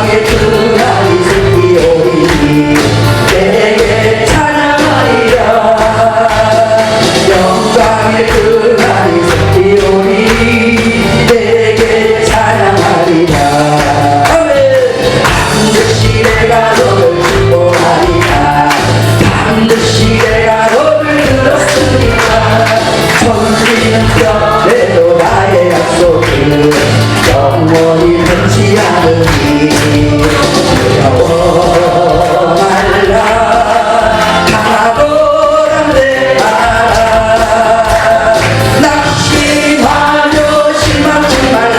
영광의 그날이 새끼오리 내게 찬양하리라. 영광의 그날이 새끼오리 내게 찬양하리라. 반드시 내가 너를 축복하리라. 반드시 내가 너를 들었으리라. 천리는 펴내도 나의 약속을 영원히 변치 않으니 두려워 말라. 강하고 담대하라. 낙심하며 실망치 말라.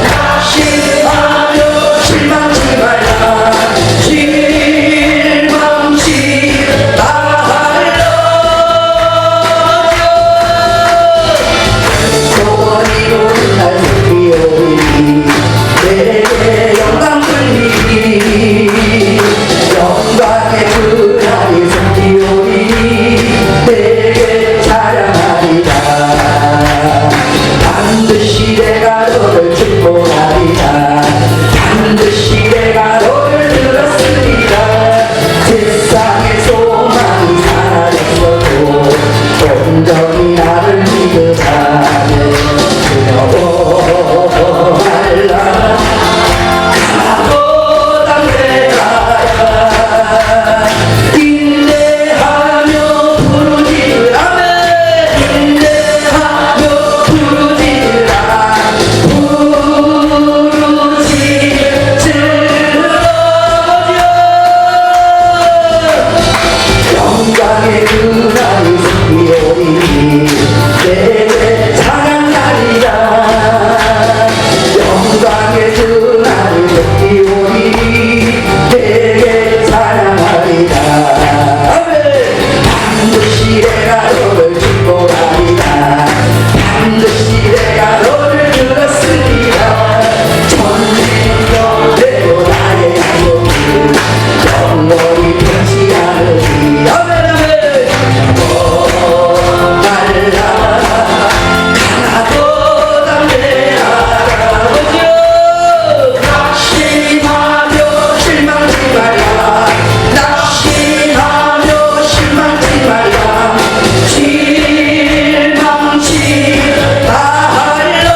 낙심하며 실망치 말라. 실망치 말라. 소원이 오는 날 새끼오리 내게 영광 돌리리. 영광의 그날이 새끼오리 내게 찬양하리라. 반드시 내가 너를 축복하리라. 반드시 내가 너를 들었으리라. 세상의 소망이 사라졌어도 온전히 나를 믿으라네. 두려워 말라. 강하고 담대하라. 인내하며 부르짖으라. 인내하며 부르짖으라. 영광의 그날이 새끼오리 내게 찬양하리라. 영광의 그날이 새끼오리 내게 찬양하리라. 반드시 내가 너를 축복하리라. 반드시 내가 너를 들었으리라. 천리는 펴내도 나의 약속을 영원히 변치 않으리. 말라. 강하고 담대하라. 낙심하며 실망치 말라. 낙심하며 실망치 말라. 실망치 말라.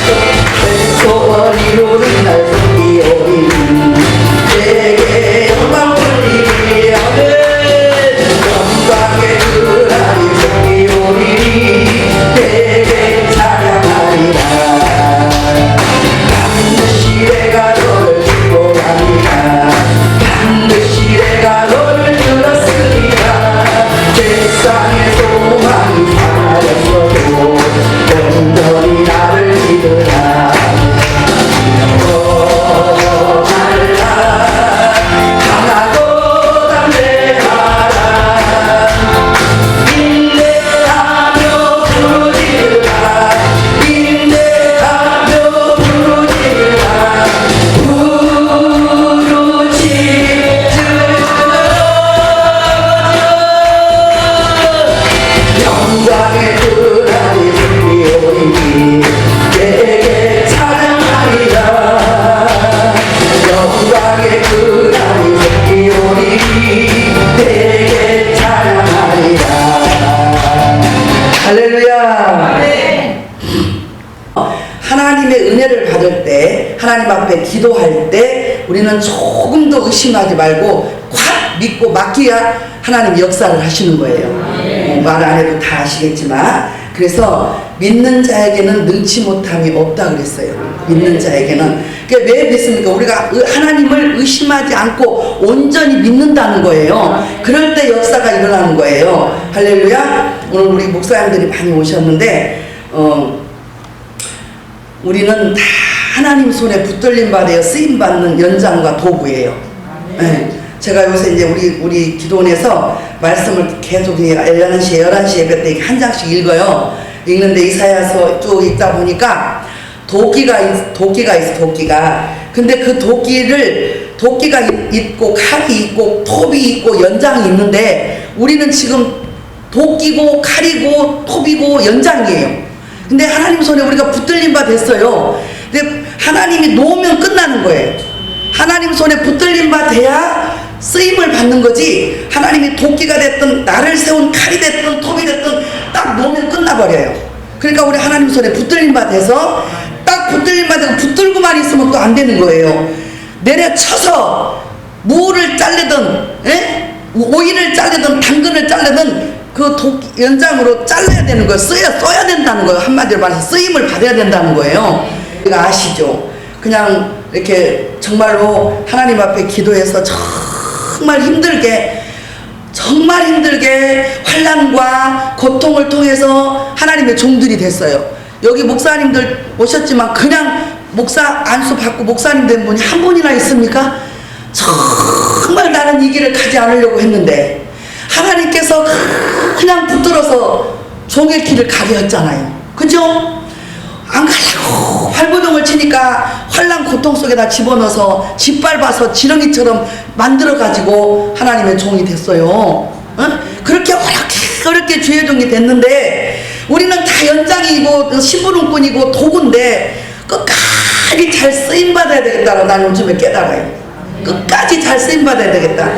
내 소원 이루는 날 새끼오리 내게 영광 돌리리. 영광의 그날이 새끼오리 내게 찬양하리라. 반드시 내가 너를 축복하리라. 반드시 내가 너를 들었으리라. 세상의 소망이 사라졌어도 온전히 나를 믿으라. 두려워 말라. 강하고 담대하라. 인내하며 부르짖으라. 인내하며 부르짖으라. 영광의 그날이 새끼오리 내게 찬양하리라. 영광의 그날이 새끼오리 내게 찬양하리라. 할렐루야. 하나님의 은혜를 받을 때, 하나님 앞에 기도할 때 우리는 조금 더 의심하지 말고 확 믿고 맡기야 하나님 역사를 하시는 거예요. 말 안 해도 다 아시겠지만, 그래서 믿는 자에게는 능치 못함이 없다 그랬어요. 믿는 자에게는. 그게 왜 믿습니까? 우리가 하나님을 의심하지 않고 온전히 믿는다는 거예요. 그럴 때 역사가 일어나는 거예요. 할렐루야. 오늘 우리 목사님들이 많이 오셨는데 우리는 다 하나님 손에 붙들림 받아 쓰임 받는 연장과 도구예요. 네. 제가 요새 이제 우리 기도원에서 말씀을 계속 11시 예배 때 한 장씩 읽어요. 읽는데 이사야서 쭉 읽다 보니까 도끼가 있어, 도끼가. 근데 그 도끼가 있고, 칼이 있고, 톱이 있고, 연장이 있는데, 우리는 지금 도끼고, 칼이고, 톱이고, 연장이에요. 근데 하나님 손에 우리가 붙들림 바 됐어요. 근데 하나님이 놓으면 끝나는 거예요. 하나님 손에 붙들림 바 돼야 쓰임을 받는 거지, 하나님이 도끼가 됐든 나를 세운 칼이 됐든 톱이 됐든 딱 놓으면 끝나버려요. 그러니까 우리 하나님 손에 붙들림 바 돼서 딱 붙들림 바 되고 붙들고만 있으면 또 안 되는 거예요. 내려쳐서 무를 자르든 오이를 자르든 당근을 자르든 그 연장으로 잘라야 되는 거예요. 써야 된다는 거예요. 한마디로 말해서 쓰임을 받아야 된다는 거예요. 우리가 아시죠? 그냥 이렇게 정말로 하나님 앞에 기도해서 정말 힘들게 환난과 고통을 통해서 하나님의 종들이 됐어요. 여기 목사님들 오셨지만 그냥 목사 안수 받고 목사님 된 분이 한 분이나 있습니까? 정말 나는 이 길을 가지 않으려고 했는데 하나님께서 그냥 붙들어서 종의 길을 가게 했잖아요. 그죠? 안 가려고 활구동을 치니까 환난 고통 속에다 집어넣어서 짓밟아서 지렁이처럼 만들어가지고 하나님의 종이 됐어요. 그렇게 어렵게 주의 종이 됐는데 우리는 다 연장이고 심부름꾼이고 도구인데 끝까지 잘 쓰임받아야 되겠다고 나는 요즘에 깨달아요. 끝까지 잘 쓰임받아야 되겠다.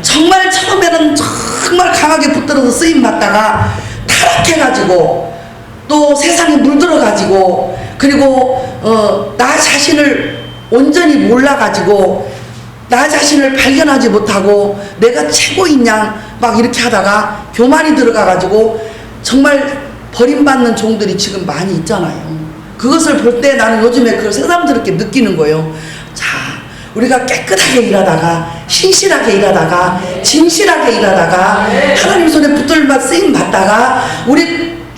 정말 처음에는 정말 강하게 붙들어서 쓰임받다가 타락해가지고 또 세상에 물들어가지고 그리고 나 자신을 온전히 몰라가지고 나 자신을 발견하지 못하고 내가 최고인 양 막 이렇게 하다가 교만이 들어가가지고 정말 버림받는 종들이 지금 많이 있잖아요. 그것을 볼 때 나는 요즘에 그걸 새삼스럽게 느끼는 거예요. 자, 우리가 깨끗하게 일하다가 신실하게 일하다가 진실하게 일하다가 하나님 손에 붙들만 쓰임 받다가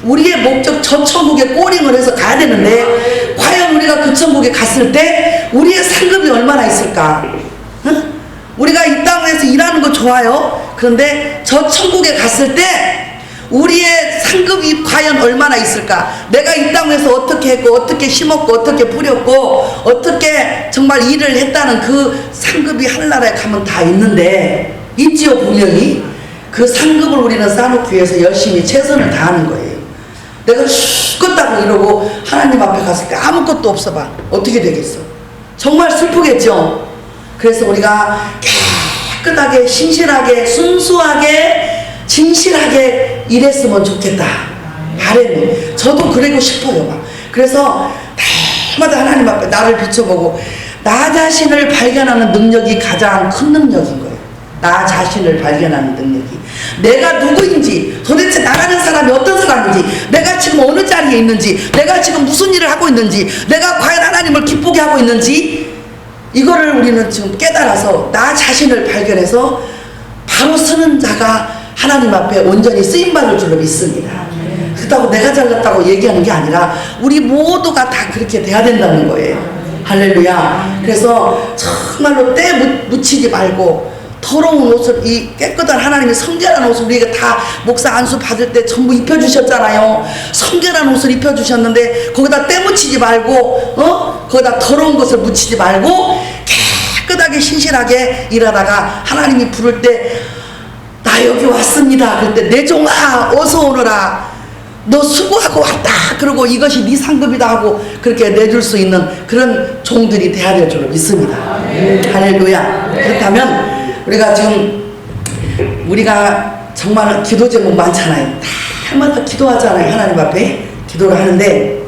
우리의 목적 저 천국에 꼬링을 해서 가야 되는데 과연 우리가 그 천국에 갔을 때 우리의 상급이 얼마나 있을까? 응? 우리가 이 땅에서 일하는 거 좋아요. 그런데 저 천국에 갔을 때 우리의 상급이 과연 얼마나 있을까? 내가 이 땅에서 어떻게 했고 어떻게 심었고 어떻게 뿌렸고 어떻게 정말 일을 했다는 그 상급이 하늘나라에 가면 다 있는데 있지요. 분명히 그 상급을 우리는 쌓아놓기 위해서 열심히 최선을 다하는 거예요. 내가 죽겠다고 이러고 하나님 앞에 갔을 때 아무것도 없어 봐. 어떻게 되겠어? 정말 슬프겠죠? 그래서 우리가 깨끗하게 신실하게 순수하게 진실하게 일했으면 좋겠다. 바람이 저도 그러고 싶어요. 막. 그래서 날마다 하나님 앞에 나를 비춰보고 나 자신을 발견하는 능력이 가장 큰 능력인 거예요. 나 자신을 발견하는 능력이 내가 누구인지 도대체 나라는 사람이 어떤 사람인지 내가 지금 어느 자리에 있는지 내가 지금 무슨 일을 하고 있는지 내가 과연 하나님을 기쁘게 하고 있는지 이거를 우리는 지금 깨달아서 나 자신을 발견해서 바로 쓰는 자가 하나님 앞에 온전히 쓰임받을 줄로 믿습니다. 그렇다고 내가 잘났다고 얘기하는 게 아니라 우리 모두가 다 그렇게 돼야 된다는 거예요. 할렐루야. 그래서 정말로 때 묻히지 말고 더러운 옷을 이 깨끗한 하나님의 성결한 옷을 우리가 다 목사 안수 받을 때 전부 입혀주셨잖아요. 성결한 옷을 입혀주셨는데 거기다 때 묻히지 말고 거기다 더러운 것을 묻히지 말고 깨끗하게 신실하게 일하다가 하나님이 부를 때 나 여기 왔습니다. 그럴 때 내 종아 어서 오너라. 너 수고하고 왔다. 그러고 이것이 네 상급이다 하고 그렇게 내줄 수 있는 그런 종들이 돼야 될 줄로 믿습니다. 할렐루야. 그렇다면 우리가 지금 우리가 정말 기도 제목 많잖아요. 날마다 기도하잖아요. 하나님 앞에 기도를 하는데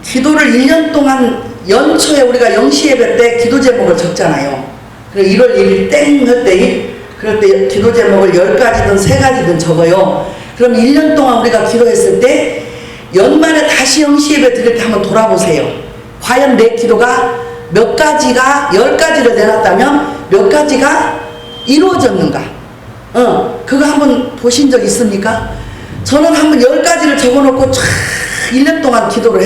기도를 1년 동안 연초에 우리가 영시 예배 때 기도 제목을 적잖아요. 그리고 1월 1일 땡 할 때 그럴 때 기도 제목을 10가지든 3가지든 적어요. 그럼 1년 동안 우리가 기도했을 때 연말에 다시 영시 예배 드릴 때 한번 돌아보세요. 과연 내 기도가 몇 가지가 10가지를 내놨다면 몇 가지가 이루어졌는가? 그거 한번 보신 적 있습니까? 저는 한번 10가지를 적어놓고 쫙 1년 동안 기도를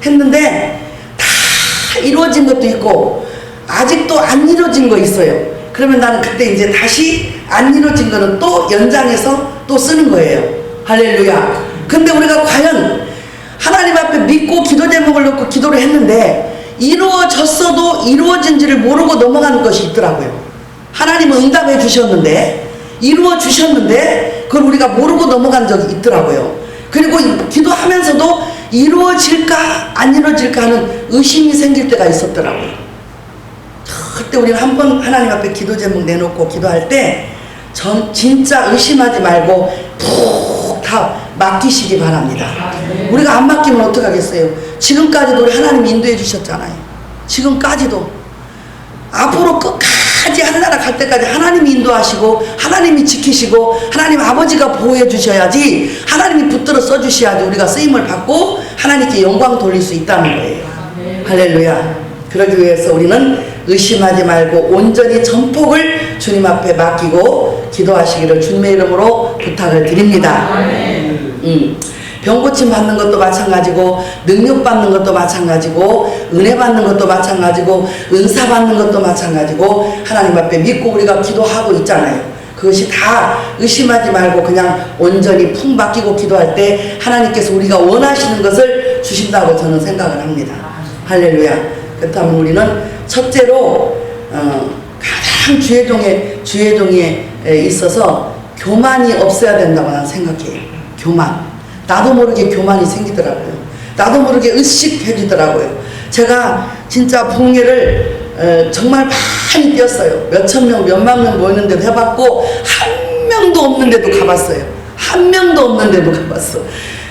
했는데 다 이루어진 것도 있고 아직도 안 이루어진 거 있어요. 그러면 나는 그때 이제 다시 안 이루어진 거는 또 연장해서 또 쓰는 거예요. 할렐루야. 근데 우리가 과연 하나님 앞에 믿고 기도 제목을 놓고 기도를 했는데 이루어졌어도 이루어진지를 모르고 넘어가는 것이 있더라고요. 하나님은 응답해 주셨는데 이루어 주셨는데 그걸 우리가 모르고 넘어간 적이 있더라고요. 그리고 기도하면서도 이루어질까 안 이루어질까 하는 의심이 생길 때가 있었더라고요. 그때 우리는 한 번 하나님 앞에 기도 제목 내놓고 기도할 때 진짜 의심하지 말고 푹 다 맡기시기 바랍니다. 우리가 안 맡기면 어떡하겠어요? 지금까지도 우리 하나님 인도해 주셨잖아요. 지금까지도 앞으로 끝까지 하늘나라 갈 때까지 하나님이 인도하시고 하나님이 지키시고 하나님 아버지가 보호해 주셔야지, 하나님이 붙들어 써 주셔야지 우리가 쓰임을 받고 하나님께 영광 돌릴 수 있다는 거예요. 할렐루야. 그러기 위해서 우리는 의심하지 말고 온전히 전폭을 주님 앞에 맡기고 기도하시기를 주님의 이름으로 부탁을 드립니다. 병 고침 받는 것도 마찬가지고, 능력 받는 것도 마찬가지고, 은혜 받는 것도 마찬가지고, 은사 받는 것도 마찬가지고, 하나님 앞에 믿고 우리가 기도하고 있잖아요. 그것이 다 의심하지 말고 그냥 온전히 푹 맡기고 기도할 때 하나님께서 우리가 원하시는 것을 주신다고 저는 생각을 합니다. 할렐루야. 그렇다면 우리는 첫째로 가장 주의종에 있어서 교만이 없어야 된다고 나는 생각해요. 교만. 나도 모르게 교만이 생기더라고요. 나도 모르게 의식해지더라고요. 제가 진짜 부흥회를 정말 많이 뛰었어요. 몇천 명, 몇만 명 모이는데도 해봤고 한 명도 없는데도 가봤어요. 한 명도 없는데도 가봤어.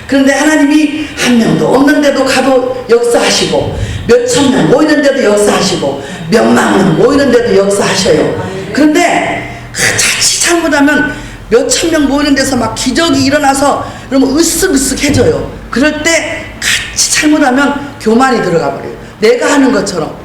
그런데 하나님이 한 명도 없는데도 가도 역사하시고, 몇천 명 모이는데도 역사하시고, 몇만 명 모이는데도 역사하셔요. 그런데 자칫 잘못하면 몇천 명 모이는 데서 막 기적이 일어나서 그러면 으쓱으쓱해져요. 그럴 때 같이 잘못하면 교만이 들어가 버려요. 내가 하는 것처럼.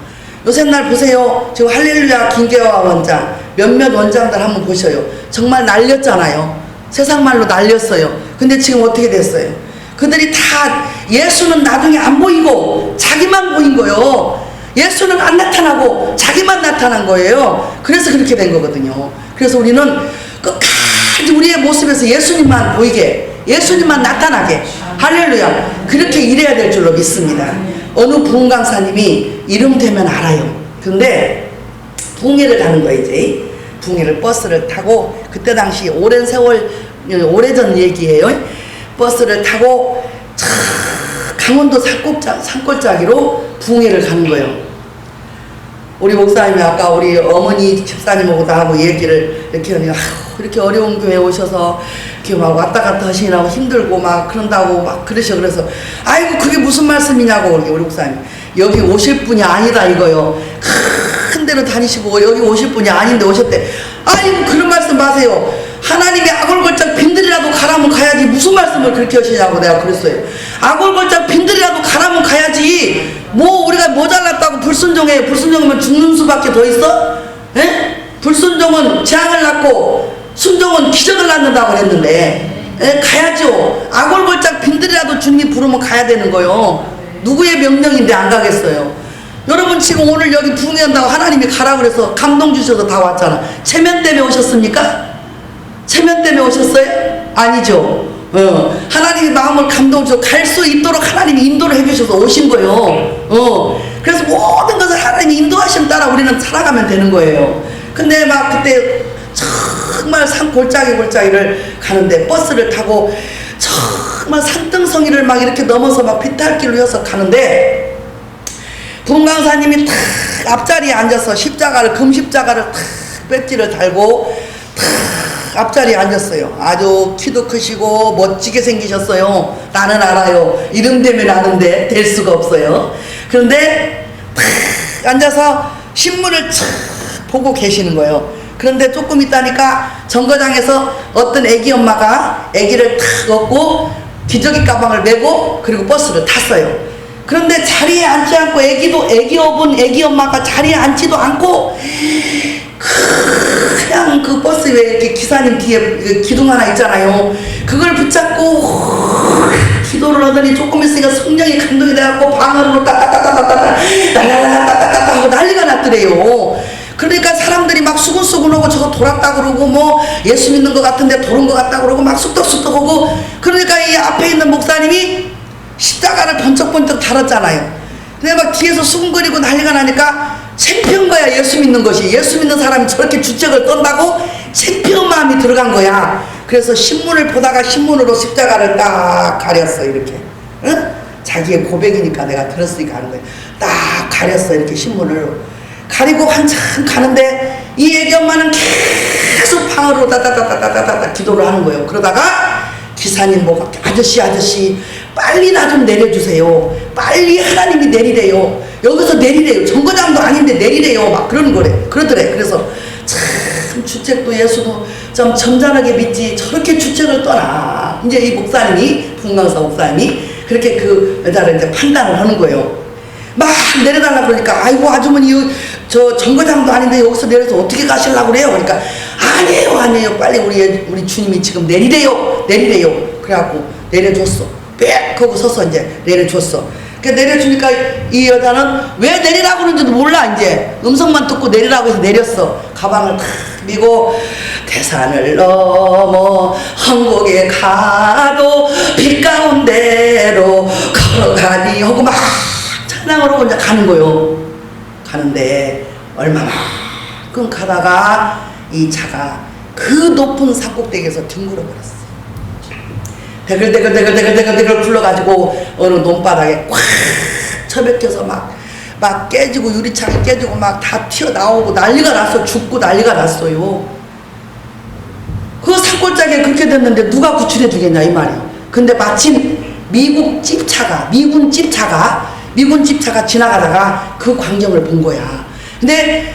요새 날 보세요. 지금 할렐루야 김계화 원장, 몇몇 원장들 한번 보셔요. 정말 날렸잖아요. 세상 말로 날렸어요. 근데 지금 어떻게 됐어요? 그들이 다 예수는 나중에 안 보이고 자기만 보인 거예요. 예수는 안 나타나고 자기만 나타난 거예요. 그래서 그렇게 된 거거든요. 그래서 우리는 끝까지 우리의 모습에서 예수님만 보이게, 예수님만 나타나게, 할렐루야, 그렇게 일해야 될 줄로 믿습니다. 어느 부흥 강사님이 이름 되면 알아요. 근데 부흥회를 가는 거예요. 이제 부흥회를 버스를 타고, 그때 당시 오랜 세월, 오래전 얘기예요. 버스를 타고 강원도 산골짜기로 부흥회를 가는 거예요. 우리 목사님이 아까 우리 어머니 집사님하고 나하고 얘기를 이렇게 하니, 이렇게 어려운 교회 오셔서 이렇게 막 왔다 갔다 하시느라고 힘들고 막 그런다고 막 그러셔. 그래서 아이고 그게 무슨 말씀이냐고 우리 목사님, 여기 오실 분이 아니다 이거요. 큰 데로 다니시고 여기 오실 분이 아닌데 오셨대. 아이고 그런 말씀 마세요. 하나님이 아골골짝 빈들이라도 가라면 가야지 무슨 말씀을 그렇게 하시냐고 내가 그랬어요. 아골골짝 빈들이라도 가라면 가야지 뭐 우리가 모자랐다고 불순종해. 불순종하면 죽는 수밖에 더 있어? 에? 불순종은 재앙을 낳고 순종은 기적을 낳는다고 그랬는데, 에? 가야죠. 아골골짝 빈들이라도 주님이 부르면 가야 되는 거요. 누구의 명령인데 안 가겠어요? 여러분 지금 오늘 여기 부흥한다고 하나님이 가라고 그래서 감동 주셔서 다 왔잖아. 체면 때문에 오셨습니까? 체면 때문에 오셨어요? 아니죠. 하나님이 마음을 감동 주셔서 갈 수 있도록 하나님이 인도를 해주셔서 오신 거예요. 그래서 모든 것을 하나님이 인도하심 따라 우리는 살아가면 되는 거예요. 근데 막 그때 정말 산 골짜기를 가는데 버스를 타고 정말 산등성이를 막 이렇게 넘어서 막 비탈길로 이어서 가는데, 부흥강사님이 탁 앞자리에 앉아서 십자가를, 금십자가를 탁 배지를 달고 탁 앞자리에 앉았어요. 아주 키도 크시고 멋지게 생기셨어요. 나는 알아요. 이름 되면 아는데 될 수가 없어요. 그런데 탁 앉아서 신문을 탁 보고 계시는 거예요. 그런데 조금 있다니까 정거장에서 어떤 애기 엄마가 애기를 탁 업고 기저귀 가방을 메고 그리고 버스를 탔어요. 그런데 자리에 앉지 않고 애기 업은 애기 엄마가 자리에 앉지도 않고 그냥 그 버스 왜 이렇게 기사님 뒤에 기둥 하나 있잖아요. 그걸 붙잡고 기도를 하더니 조금 있으니까 성령이 감동이 돼갖고 방언으로 따따따따따따 날라라따따따따 하고 난리가 났더래요. 그러니까 사람들이 막 수근수근하고 저거 돌았다 그러고 뭐 예수 믿는 것 같은데 돌은 것 같다 그러고 막 쑥덕쑥덕 하고, 그러니까 이 앞에 있는 목사님이 십자가를 번쩍번쩍 달았잖아요. 근데 막 뒤에서 수근거리고 난리가 나니까 창피한 거야. 예수 믿는 것이, 예수 믿는 사람이 저렇게 주책을 떤다고 창피한 마음이 들어간 거야. 그래서 신문을 보다가 신문으로 십자가를 딱 가렸어 이렇게. 응? 자기의 고백이니까 내가 들었으니까 하는 거예요. 딱 가렸어. 이렇게 신문을 가리고 한참 가는데 이 애기 엄마는 계속 방으로 따다다다다다다 기도를 하는 거예요. 그러다가 기사님 보고 아저씨 빨리 나 좀 내려주세요. 빨리 하나님이 내리래요. 여기서 내리래요. 정거장도 아닌데 내리래요. 막 그러는 거래. 그러더래. 그래서 참 주책도 예수도 좀 점잖하게 믿지 저렇게 주책을 떠나. 이제 이 목사님이 부흥강사 목사님이 그렇게 그 여자를 이제 판단을 하는 거예요. 막 내려달라 그러니까 아이고 아주머니 저 정거장도 아닌데 여기서 내려서 어떻게 가시려고 그래요? 그러니까 아니에요 빨리 우리 주님이 지금 내리래요. 그래갖고 내려줬어. 빽 하고 서서 이제 내려줬어. 그 내려주니까 이 여자는 왜 내리라고 그러는지도 몰라. 이제 음성만 듣고 내리라고 해서 내렸어. 가방을 탁 미고 대산을 넘어 한국에 가도 빛 가운데로 걸어가니 하고 막 찬양으로 이제 가는 거요. 가는데 얼마만큼 가다가 이 차가 그 높은 산꼭대기에서 뒹굴어 버렸어. 대글대글 굴러가지고 어느 논바닥에 꽉 처박혀서 막 깨지고 유리창이 깨지고 막 다 튀어나오고 난리가 났어. 죽고 난리가 났어요. 그 산골짜기에 그렇게 됐는데 누가 구출해 주겠냐 이 말이에요. 근데 마침 미군 집차가 지나가다가 그 광경을 본 거야. 근데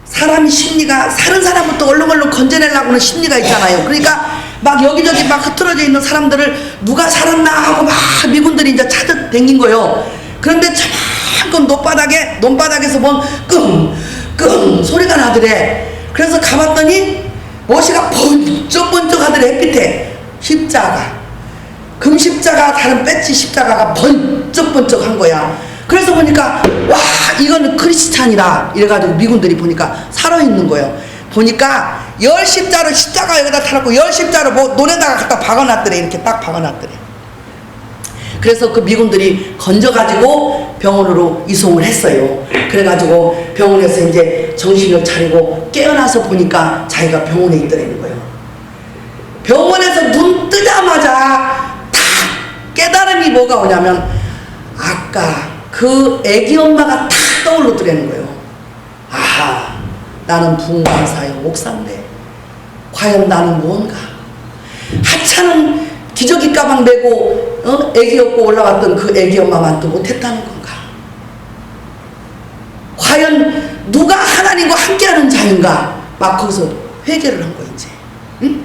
사람이 심리가 사는 사람부터 얼렁얼렁 건져내려고 하는 심리가 있잖아요. 그러니까 막 여기저기 막 흐트러져 있는 사람들을 누가 살았나 하고 막 미군들이 이제 찾아다닌 거예요. 그런데 저만큼 논바닥에서 뭔 끙끙 소리가 나더래. 그래서 가봤더니 뭐시가 번쩍번쩍 하더래. 햇빛에 금십자가 다른 배지 십자가가 번쩍번쩍 한 거야. 그래서 보니까 와 이거는 크리스찬이다 이래가지고 미군들이 보니까 살아있는 거예요. 보니까 십자로 십자가 여기다 타놓고 십자로 뭐 논에다가 갖다 박아놨더래. 이렇게 딱 박아놨더래. 그래서 그 미군들이 건져가지고 병원으로 이송을 했어요. 그래가지고 병원에서 이제 정신을 차리고 깨어나서 보니까 자기가 병원에 있더라는 거예요. 병원에서 눈 뜨자마자 딱 깨달음이 뭐가 오냐면 아까 그 애기 엄마가 탁 떠오르더라는 거예요. 아하, 나는 부흥강사요 목사인데 과연 나는 무언가? 하찮은 기저귀 가방 메고 애기 업고 올라왔던 그 애기 엄마만도 못했다는 건가? 과연 누가 하나님과 함께하는 자인가? 막 거기서 회개를 한 거예요 이제. 응?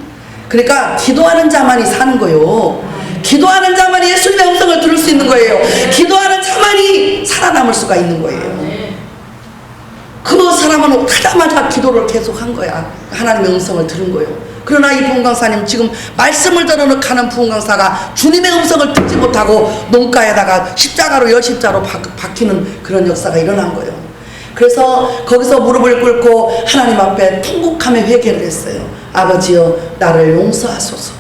그러니까 기도하는 자만이 사는 거예요. 기도하는 자만이 예수님의 음성을 들을 수 있는 거예요. 기도하는 자만이 살아남을 수가 있는 거예요. 그 사람은 하자마자 기도를 계속 한 거야. 하나님의 음성을 들은 거예요. 그러나 이 부흥강사님 지금 말씀을 들어가는 부흥강사가 주님의 음성을 듣지 못하고 농가에다가 십자가로 박히는 그런 역사가 일어난 거예요. 그래서 거기서 무릎을 꿇고 하나님 앞에 통곡하며 회개를 했어요. 아버지여 나를 용서하소서.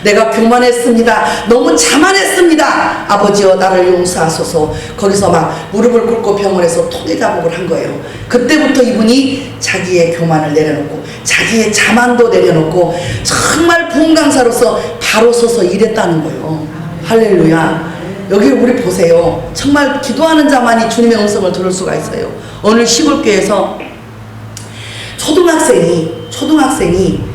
내가 교만했습니다. 너무 자만했습니다. 아버지여 나를 용서하소서. 거기서 막 무릎을 꿇고 병원에서 통회자복을 한 거예요. 그때부터 이분이 자기의 교만을 내려놓고 자기의 자만도 내려놓고 정말 부흥강사로서 바로 서서 일했다는 거예요. 할렐루야. 여기 우리 보세요. 정말 기도하는 자만이 주님의 음성을 들을 수가 있어요. 어느 시골교회에서 초등학생이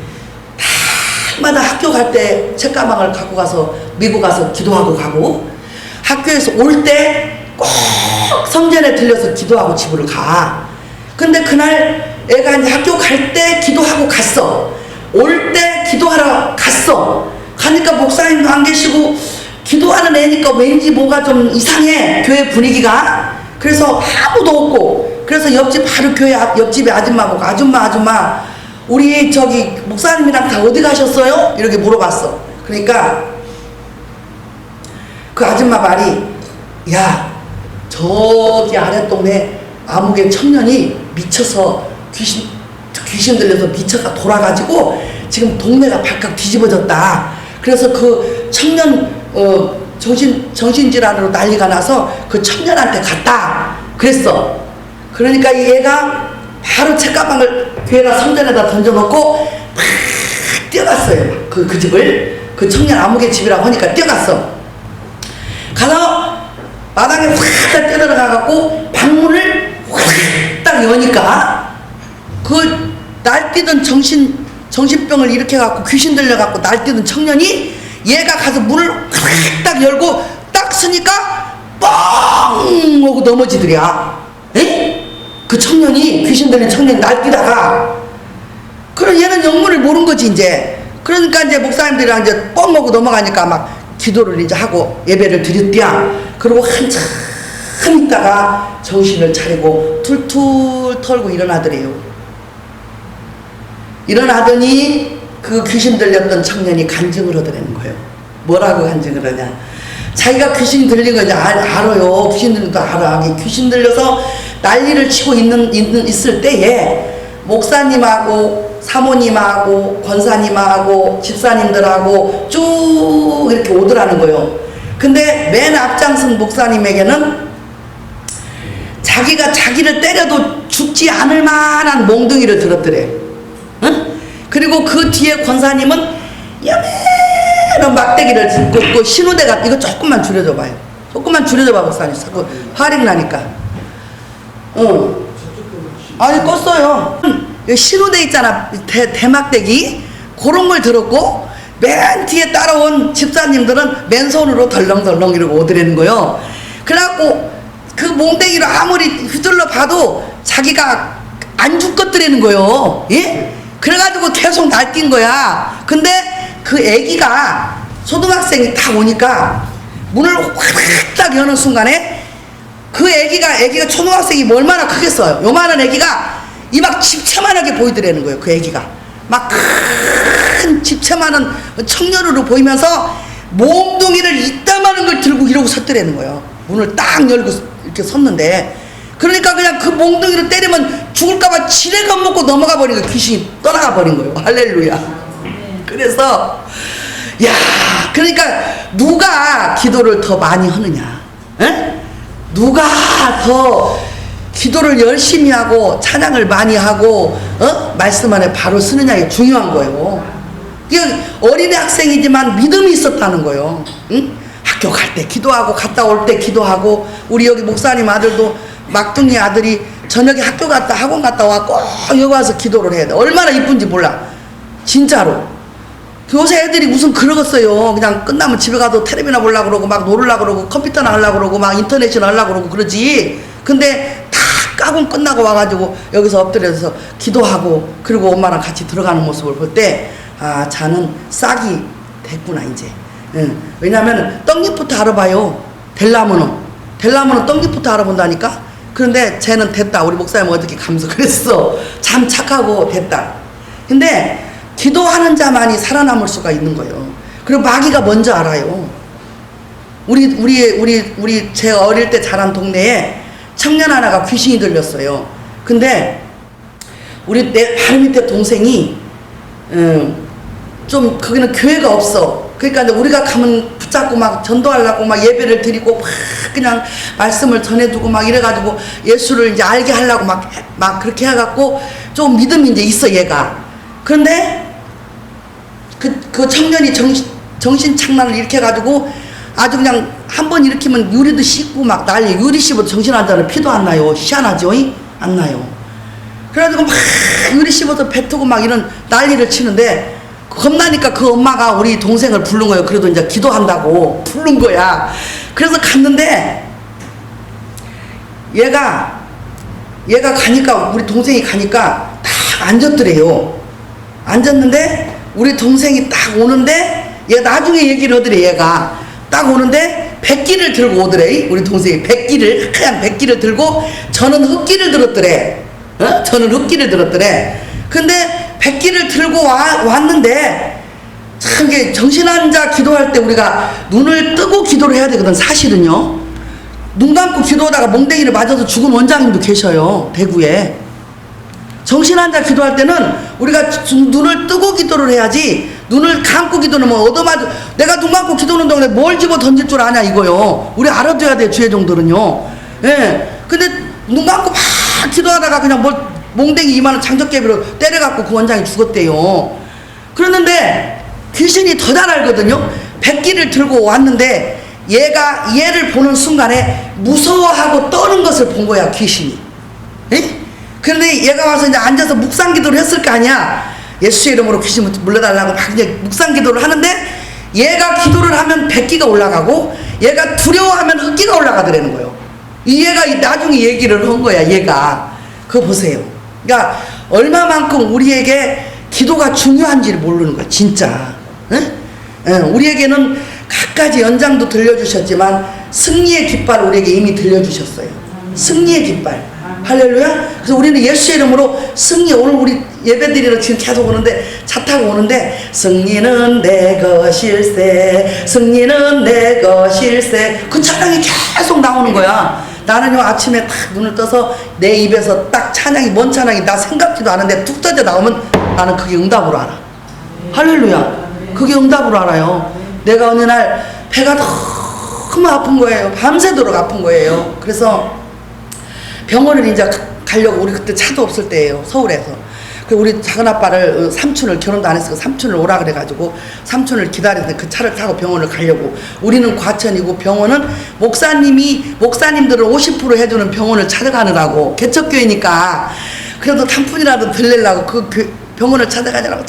마다 학교 갈 때 책가방을 갖고 가서 미국 가서 기도하고 가고 학교에서 올 때 꼭 성전에 들려서 기도하고 집으로 가. 근데 그날 애가 이제 학교 갈 때 기도하고 갔어. 올 때 기도하러 갔어. 가니까 목사님도 안 계시고 기도하는 애니까 왠지 뭐가 좀 이상해 교회 분위기가. 그래서 아무도 없고 그래서 바로 교회 옆집에 아줌마 보고 아줌마 우리 저기 목사님이랑 다 어디 가셨어요? 이렇게 물어봤어. 그러니까 그 아줌마 말이 야 저기 아랫동네 아무개 청년이 미쳐서 귀신 들려서 미쳐서 돌아가지고 지금 동네가 발칵 뒤집어졌다. 그래서 그 청년 정신질환으로 난리가 나서 그 청년한테 갔다 그랬어. 그러니까 이 애가 바로 책가방을 교회나 성전에다 던져놓고 막 뛰어갔어요. 그 집을 그 청년 아무개 집이라고 하니까 뛰어갔어. 가서 마당에 확 뛰어들어가갖고 방문을 확 딱 여니까 그 날뛰던 정신병을 일으켜갖고 귀신 들려갖고 날뛰던 청년이 얘가 가서 문을 확 딱 열고 딱 쓰니까 뻥 하고 넘어지더랴. 에? 그 청년이 귀신 들린 청년이 날뛰다가 그럼 얘는 영문을 모르는 거지 이제. 그러니까 이제 목사님들이랑 이제 뻥 하고 넘어가니까 막 기도를 이제 하고 예배를 드렸디야. 그리고 한참 있다가 정신을 차리고 툴툴 털고 일어나더래요. 일어나더니 그 귀신 들렸던 청년이 간증을 하더라는 거예요. 뭐라고 간증을 하냐. 자기가 귀신 들린 거지 알아요. 귀신 들린 거 알아. 귀신 들려서 난리를 치고 있을 때에 목사님하고 사모님하고 권사님하고 집사님들하고 쭉 이렇게 오더라는 거예요. 근데 맨 앞장선 목사님에게는 자기가 자기를 때려도 죽지 않을 만한 몽둥이를 들었더래. 응? 그리고 그 뒤에 권사님은 여매한 막대기를 들고 있고 신우대가 이거 조금만 줄여줘 봐요. 조금만 줄여줘 봐 목사님. 자꾸 화링 나니까. 아니 껐어요. 신우대 있잖아. 대막대기 그런 걸 들었고 맨 뒤에 따라온 집사님들은 맨손으로 덜렁덜렁 이러고 오더라는 거예요. 그래갖고 그 몽댕이로 아무리 휘둘러 봐도 자기가 안 죽겠더라는 거예요. 예? 그래가지고 계속 날뛴 거야. 근데 그 애기가 초등학생이 딱 오니까 문을 확 딱 여는 순간에 그 애기가 초등학생이 얼마나 크겠어요. 요만한 애기가 이 막 집채만하게 보이더라는 거예요. 그 애기가 막 큰 집채만한 청년으로 보이면서 몽둥이를 이따만한 걸 들고 이러고 섰더라는 거예요. 문을 딱 열고 이렇게 섰는데 그러니까 그냥 그 몽둥이를 때리면 죽을까봐 지레 겁먹고 넘어가 버린 거예요. 귀신이 떠나가 버린 거예요. 할렐루야. 그래서 야 그러니까 누가 기도를 더 많이 하느냐, 에? 누가 더 기도를 열심히 하고 찬양을 많이 하고 말씀 안에 바로 쓰느냐가 중요한 거예요. 어린애 학생이지만 믿음이 있었다는 거예요. 응? 학교 갈 때 기도하고 갔다 올 때 기도하고 우리 여기 목사님 아들도 막둥이 아들이 저녁에 학교 갔다 학원 갔다 와 꼭 여기 와서 기도를 해야 돼. 얼마나 이쁜지 몰라. 진짜로. 요새 애들이 무슨 그러겠어요. 그냥 끝나면 집에 가도 텔레비나 보려고 그러고 막 놀으려고 그러고 컴퓨터나 하려고 그러고 막 인터넷이나 하려고 그러고 그러지. 근데 다 까군 끝나고 와가지고 여기서 엎드려서 기도하고 그리고 엄마랑 같이 들어가는 모습을 볼 때 아 자는 싹이 됐구나 이제. 응. 왜냐면 떡잎부터 알아봐요. 될라면은 떡잎부터 알아본다니까. 그런데 쟤는 됐다. 우리 목사님 어떻게 가면서 그랬어. 참 착하고 됐다. 근데 기도하는 자만이 살아남을 수가 있는 거예요. 그리고 마귀가 먼저 알아요. 우리 제 어릴 때 자란 동네에 청년 하나가 귀신이 들렸어요. 근데 내 바로 밑에 동생이 좀 거기는 교회가 없어. 그러니까 우리가 가면 붙잡고 막 전도하려고 막 예배를 드리고 막 그냥 말씀을 전해두고 막 이래가지고 예수를 이제 알게 하려고 막 그렇게 해갖고 좀 믿음이 이제 있어 얘가. 그런데 그 청년이 정신 착란을 일으켜가지고 아주 그냥 한번 일으키면 유리도 씻고 막 난리. 유리 씹어도 정신 안 차려 피도 안 나요. 희한하죠? 안 나요. 그래가지고 막 유리 씹어서 뱉고 막 이런 난리를 치는데 겁나니까 그 엄마가 우리 동생을 부른 거예요. 그래도 이제 기도한다고 부른 거야. 그래서 갔는데 얘가 가니까 우리 동생이 가니까 딱 앉았더래요. 앉았는데 우리 동생이 딱 오는데 얘 나중에 얘기를 하더래. 얘가 딱 오는데 백기를 들고 오더래. 우리 동생이 하얀 백기를 들고 저는 흙기를 들었더래. 저는 흙기를 들었더래. 근데 백기를 들고 왔는데 참 이게 정신환자 기도할 때 우리가 눈을 뜨고 기도를 해야 되거든. 사실은요. 눈 감고 기도하다가 몽댕이를 맞아서 죽은 원장님도 계셔요. 대구에. 정신환자 기도할 때는 우리가 눈을 뜨고 기도를 해야지 눈을 감고 기도는 뭐 얻어맞아. 내가 눈 감고 기도하는 동안에 뭘 집어 던질 줄 아냐 이거요. 우리 알아둬야 돼. 주의 종들은요. 예. 근데 눈 감고 막 기도하다가 그냥 몽댕이 이만한 장적개비로 때려갖고 그 원장이 죽었대요. 그러는데 귀신이 더 잘 알거든요. 백기를 들고 왔는데 얘를 보는 순간에 무서워하고 떠는 것을 본 거야, 귀신이. 에? 그런데 얘가 와서 이제 앉아서 묵상 기도를 했을 거 아니야. 예수의 이름으로 귀신 물러달라고 막 이제 묵상 기도를 하는데, 얘가 기도를 하면 백기가 올라가고 얘가 두려워하면 흑기가 올라가더라는 거예요. 이 얘가 나중에 얘기를 한 거야, 얘가. 그거 보세요. 그러니까 얼마만큼 우리에게 기도가 중요한지를 모르는 거야, 진짜. 응? 우리에게는 갖가지 연장도 들려주셨지만 승리의 깃발을 우리에게 이미 들려주셨어요. 승리의 깃발. 할렐루야. 그래서 우리는 예수의 이름으로 승리, 오늘 우리 예배드리러 지금 계속 오는데, 차 타고 오는데, 승리는 내 것일세, 승리는 내 것일세, 그 찬양이 계속 나오는 거야. 나는요, 아침에 딱 눈을 떠서 내 입에서 딱 찬양이, 뭔 찬양이 나 생각지도 않은데 툭 떠져 나오면 나는 그게 응답으로 알아. 할렐루야. 그게 응답으로 알아요. 내가 어느 날 배가 너무 아픈 거예요. 밤새도록 아픈 거예요. 그래서 병원을 이제 가려고, 우리 그때 차도 없을 때예요, 서울에서. 그 우리 작은아빠를, 삼촌을, 결혼도 안 했으니까 삼촌을 오라 그래가지고 삼촌을 기다리는데 그 차를 타고 병원을 가려고. 우리는 과천이고 병원은 목사님들을 50% 해주는 병원을 찾아가느라고, 개척교회니까. 그래도 한 푼이라도 들리려고 그 병원을 찾아가느라고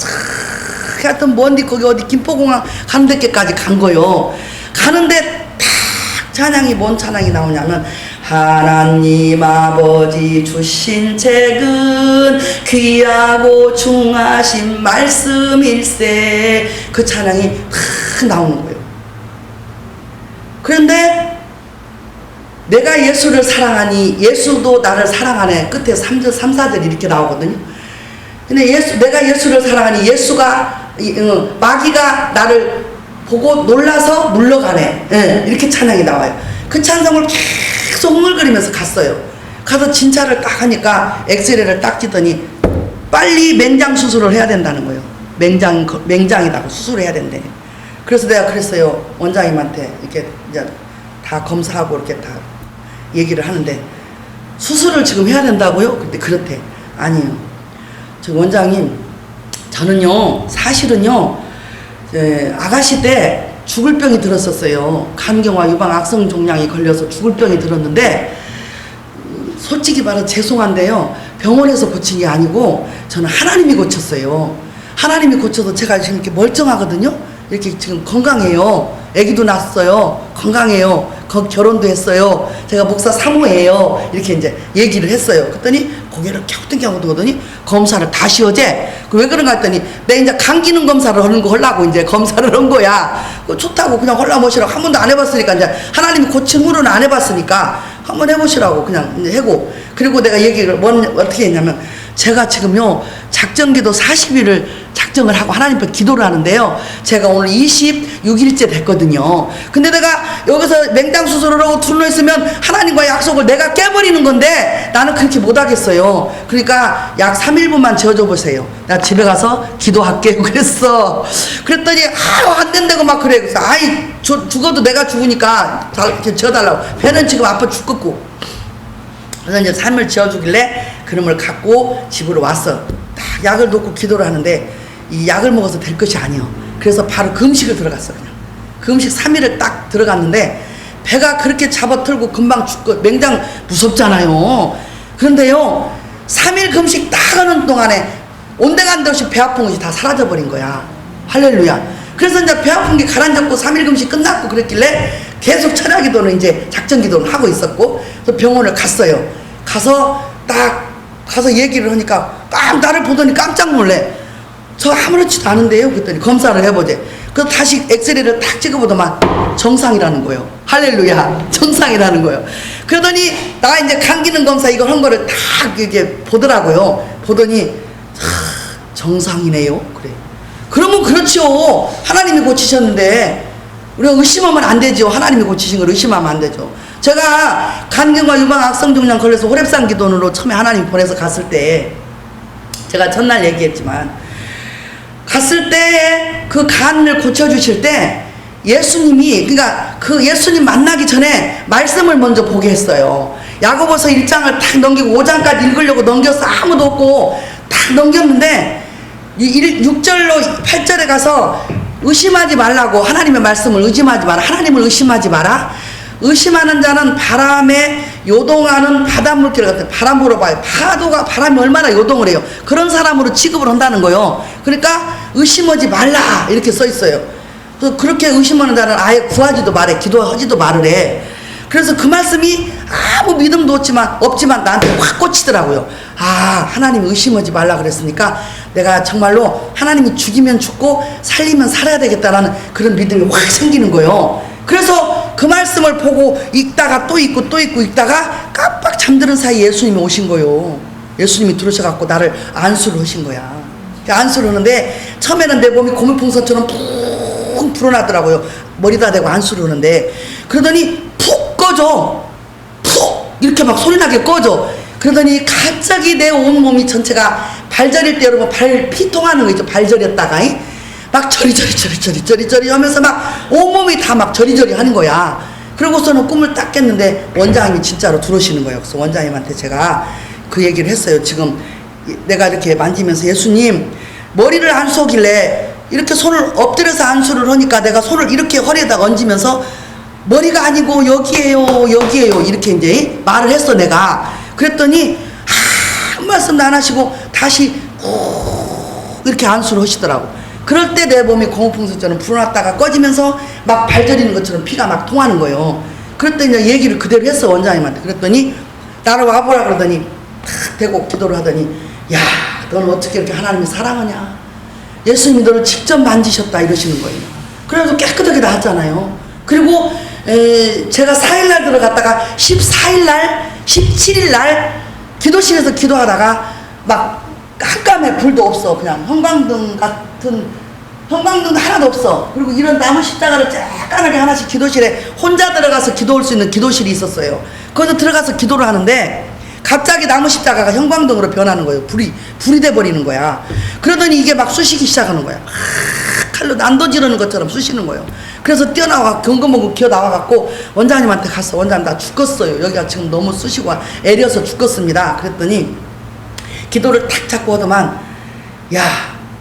하여튼 먼데 거기 어디 김포공항 가는 데까지 간 거요. 가는데 딱 찬양이, 뭔 찬양이 나오냐면, 하나님 아버지 주신 책은 귀하고 중하신 말씀일세, 그 찬양이 탁 나오는 거예요. 그런데 내가 예수를 사랑하니 예수도 나를 사랑하네, 끝에 3절 3, 4절이 이렇게 나오거든요. 근데 내가 예수를 사랑하니 마귀가 나를 보고 놀라서 물러가네, 이렇게 찬양이 나와요. 그 찬송을 계속 흥얼거리면서 갔어요. 가서 진찰을 딱 하니까 엑스레이를 딱 찍더니 빨리 맹장 수술을 해야 된다는 거예요. 맹장이다고 수술을 해야 된대. 그래서 내가 그랬어요, 원장님한테. 이렇게 이제 다 검사하고 이렇게 다 얘기를 하는데, 수술을 지금 해야 된다고요? 근데 그렇대. 아니요, 저 원장님, 저는요 사실은요 아가씨 때 죽을 병이 들었었어요. 간경화 유방 악성 종양이 걸려서 죽을 병이 들었는데, 솔직히 말해 죄송한데요, 병원에서 고친 게 아니고 저는 하나님이 고쳤어요. 하나님이 고쳐서 제가 지금 이렇게 멀쩡하거든요. 이렇게 지금 건강해요. 아기도 낳았어요. 건강해요. 결혼도 했어요. 제가 목사 사모예요. 이렇게 이제 얘기를 했어요. 그랬더니 고개를 갸우뚱갸우뚱 검사를 다시 어제, 왜 그런가 했더니 내 이제 간 기능 검사를 하려고 이제 검사를 한 거야. 좋다고 그냥 헐라보시라고. 한 번도 안 해봤으니까, 이제 하나님이 고친 후로는 안 해봤으니까 한번 해보시라고 그냥 해고. 그리고 내가 얘기를 어떻게 했냐면, 제가 지금요 작정기도 40일을 작정을 하고 하나님 앞에 기도를 하는데요, 제가 오늘 26일째 됐거든요. 근데 내가 여기서 맹장 수술을 하고 둘러 있으면 하나님과의 약속을 내가 깨버리는 건데, 나는 그렇게 못하겠어요. 그러니까 약 3일분만 지어줘 보세요. 나 집에 가서 기도할게요. 그랬어. 그랬더니 안 된다고 막 그래. 그래서 죽어도 내가 죽으니까 이렇게 지어달라고. 배는 지금 아파 죽겠고. 그래서 이제 3일 지어주길래 그놈을 갖고 집으로 왔어. 딱 약을 놓고 기도를 하는데, 이 약을 먹어서 될 것이 아니요. 그래서 바로 그 음식을 들어갔어. 그냥 그 음식 3일을 딱 들어갔는데, 배가 그렇게 잡아틀고 금방 죽고, 맹장 무섭잖아요. 그런데요 3일 금식 딱 하는 동안에 온데간데 없이 배 아픈 것이 다 사라져버린 거야. 할렐루야. 그래서 이제 배 아픈 게 가라앉았고 3일 금식 끝났고 그랬길래 계속 철야 기도는 이제 작정 기도를 하고 있었고, 그래서 병원을 갔어요. 가서 얘기를 하니까 나를 보더니 깜짝 놀래. 저 아무렇지도 않은데요? 그랬더니 검사를 해보재. 그래서 다시 엑스레이를 딱 찍어보더만 정상이라는 거예요. 할렐루야. 정상이라는 거예요. 그러더니 나 이제 간 기능 검사 이거 한 거를 딱 이렇게 보더라고요. 보더니 정상이네요. 그래. 그러면 그렇지요. 하나님이 고치셨는데 우리가 의심하면 안 되죠. 하나님이 고치신 걸 의심하면 안 되죠. 제가 간경화 유방 악성 종양 걸려서 호랩산 기도원으로 처음에 하나님 보내서 갔을 때, 제가 전날 얘기했지만, 갔을 때 그 간을 고쳐주실 때 예수님이, 그러니까 그 예수님 만나기 전에 말씀을 먼저 보게 했어요. 야고보서 1장을 딱 넘기고 5장까지 읽으려고 넘겼어. 아무도 없고 딱 넘겼는데 6절로 8절에 가서 의심하지 말라고. 하나님의 말씀을 의심하지 마라. 하나님을 의심하지 마라. 의심하는 자는 바람에 요동하는 바닷물길 같은, 바람 보러 봐요. 파도가, 바람이 얼마나 요동을 해요. 그런 사람으로 취급을 한다는 거예요. 그러니까 의심하지 말라 이렇게 써 있어요. 그래서 그렇게 의심하는 자는 아예 구하지도 말해, 기도하지도 말을 해. 그래서 그 말씀이 아무 믿음도 없지만 나한테 확 꽂히더라고요. 아, 하나님 의심하지 말라 그랬으니까 내가 정말로 하나님이 죽이면 죽고 살리면 살아야 되겠다라는 그런 믿음이 확 생기는 거예요. 그래서 그 말씀을 보고 읽다가 또 읽고 또 읽고 읽다가 깜빡 잠드는 사이 예수님이 오신 거예요. 예수님이 들어오셔갖고 나를 안수를 하신 거야. 안수를 하는데 처음에는 내 몸이 고무풍선처럼 푹 불어나더라고요. 머리다 대고 안수를 하는데 그러더니 푹 꺼져. 푹 이렇게 막 소리나게 꺼져. 그러더니 갑자기 내 온몸이 전체가 발저릴 때 여러분 발 피통하는 거 있죠. 발저렸다가 막 저리저리 하면서 막 온몸이 다 막 저리저리 하는 거야. 그러고서는 꿈을 딱 깼는데 원장님이 진짜로 들어오시는 거예요. 그래서 원장님한테 제가 그 얘기를 했어요. 지금 내가 이렇게 만지면서 예수님 머리를 안수하길래 이렇게 손을 엎드려서 안수를 하니까 내가 손을 이렇게 허리에다가 얹으면서 머리가 아니고 여기에요 이렇게 이제 말을 했어. 내가 그랬더니 한 말씀도 안 하시고 다시 이렇게 안수를 하시더라고. 그럴 때 내 몸이 고무풍선처럼 불어났다가 꺼지면서 막 발저리는 것처럼 피가 막 통하는 거예요. 그랬더니 이제 얘기를 그대로 했어. 원장님한테. 그랬더니 나를 와보라 그러더니 탁 대고 기도를 하더니 야, 너는 어떻게 이렇게 하나님이 사랑하냐, 예수님이 너를 직접 만지셨다 이러시는 거예요. 그래서 깨끗하게 나왔잖아요. 그리고 제가 4일날 들어갔다가 14일날 17일날 기도실에서 기도하다가 막 한감에 불도 없어. 그냥 형광등 같은 형광등도 하나도 없어. 그리고 이런 나무 십자가를 쬐깐하게 하나씩 기도실에 혼자 들어가서 기도할 수 있는 기도실이 있었어요. 거기서 들어가서 기도를 하는데 갑자기 나무 십자가가 형광등으로 변하는 거예요. 불이 돼버리는 거야. 그러더니 이게 막 쑤시기 시작하는 거야. 칼로 난도 지르는 것처럼 쑤시는 거예요. 그래서 뛰어나와 경건먹고 기어 나와갖고 원장님한테 갔어. 원장님 나 죽겠어요. 여기가 지금 너무 쑤시고 애려서 죽겠습니다. 그랬더니 기도를 탁 잡고 하더만 야,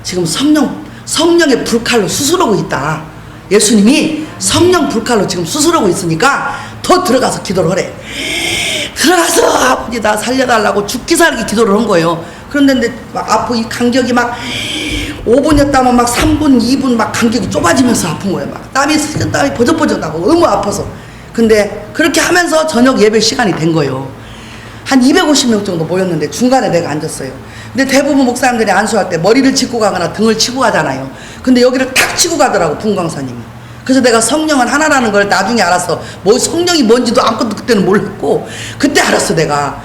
지금 성령의 불칼로 수술하고 있다. 예수님이 성령 불칼로 지금 수술하고 있으니까 더 들어가서 기도를 하래. 들어가서 아버지 나 살려달라고 죽기 살기 기도를 한 거예요. 그런데 막 아프 이 간격이 막 5분이었다면 막 3분 2분 막 간격이 좁아지면서 아픈 거예요. 막 땀이 버적버적 나고 너무 아파서. 근데 그렇게 하면서 저녁 예배 시간이 된 거예요. 한 250명 정도 모였는데 중간에 내가 앉았어요. 근데 대부분 목사님들이 안수할 때 머리를 짚고 가거나 등을 치고 가잖아요. 근데 여기를 탁 치고 가더라고 분광사님이. 그래서 내가 성령은 하나라는 걸 나중에 알았어. 뭐 성령이 뭔지도 아무것도 그때는 몰랐고 그때 알았어. 내가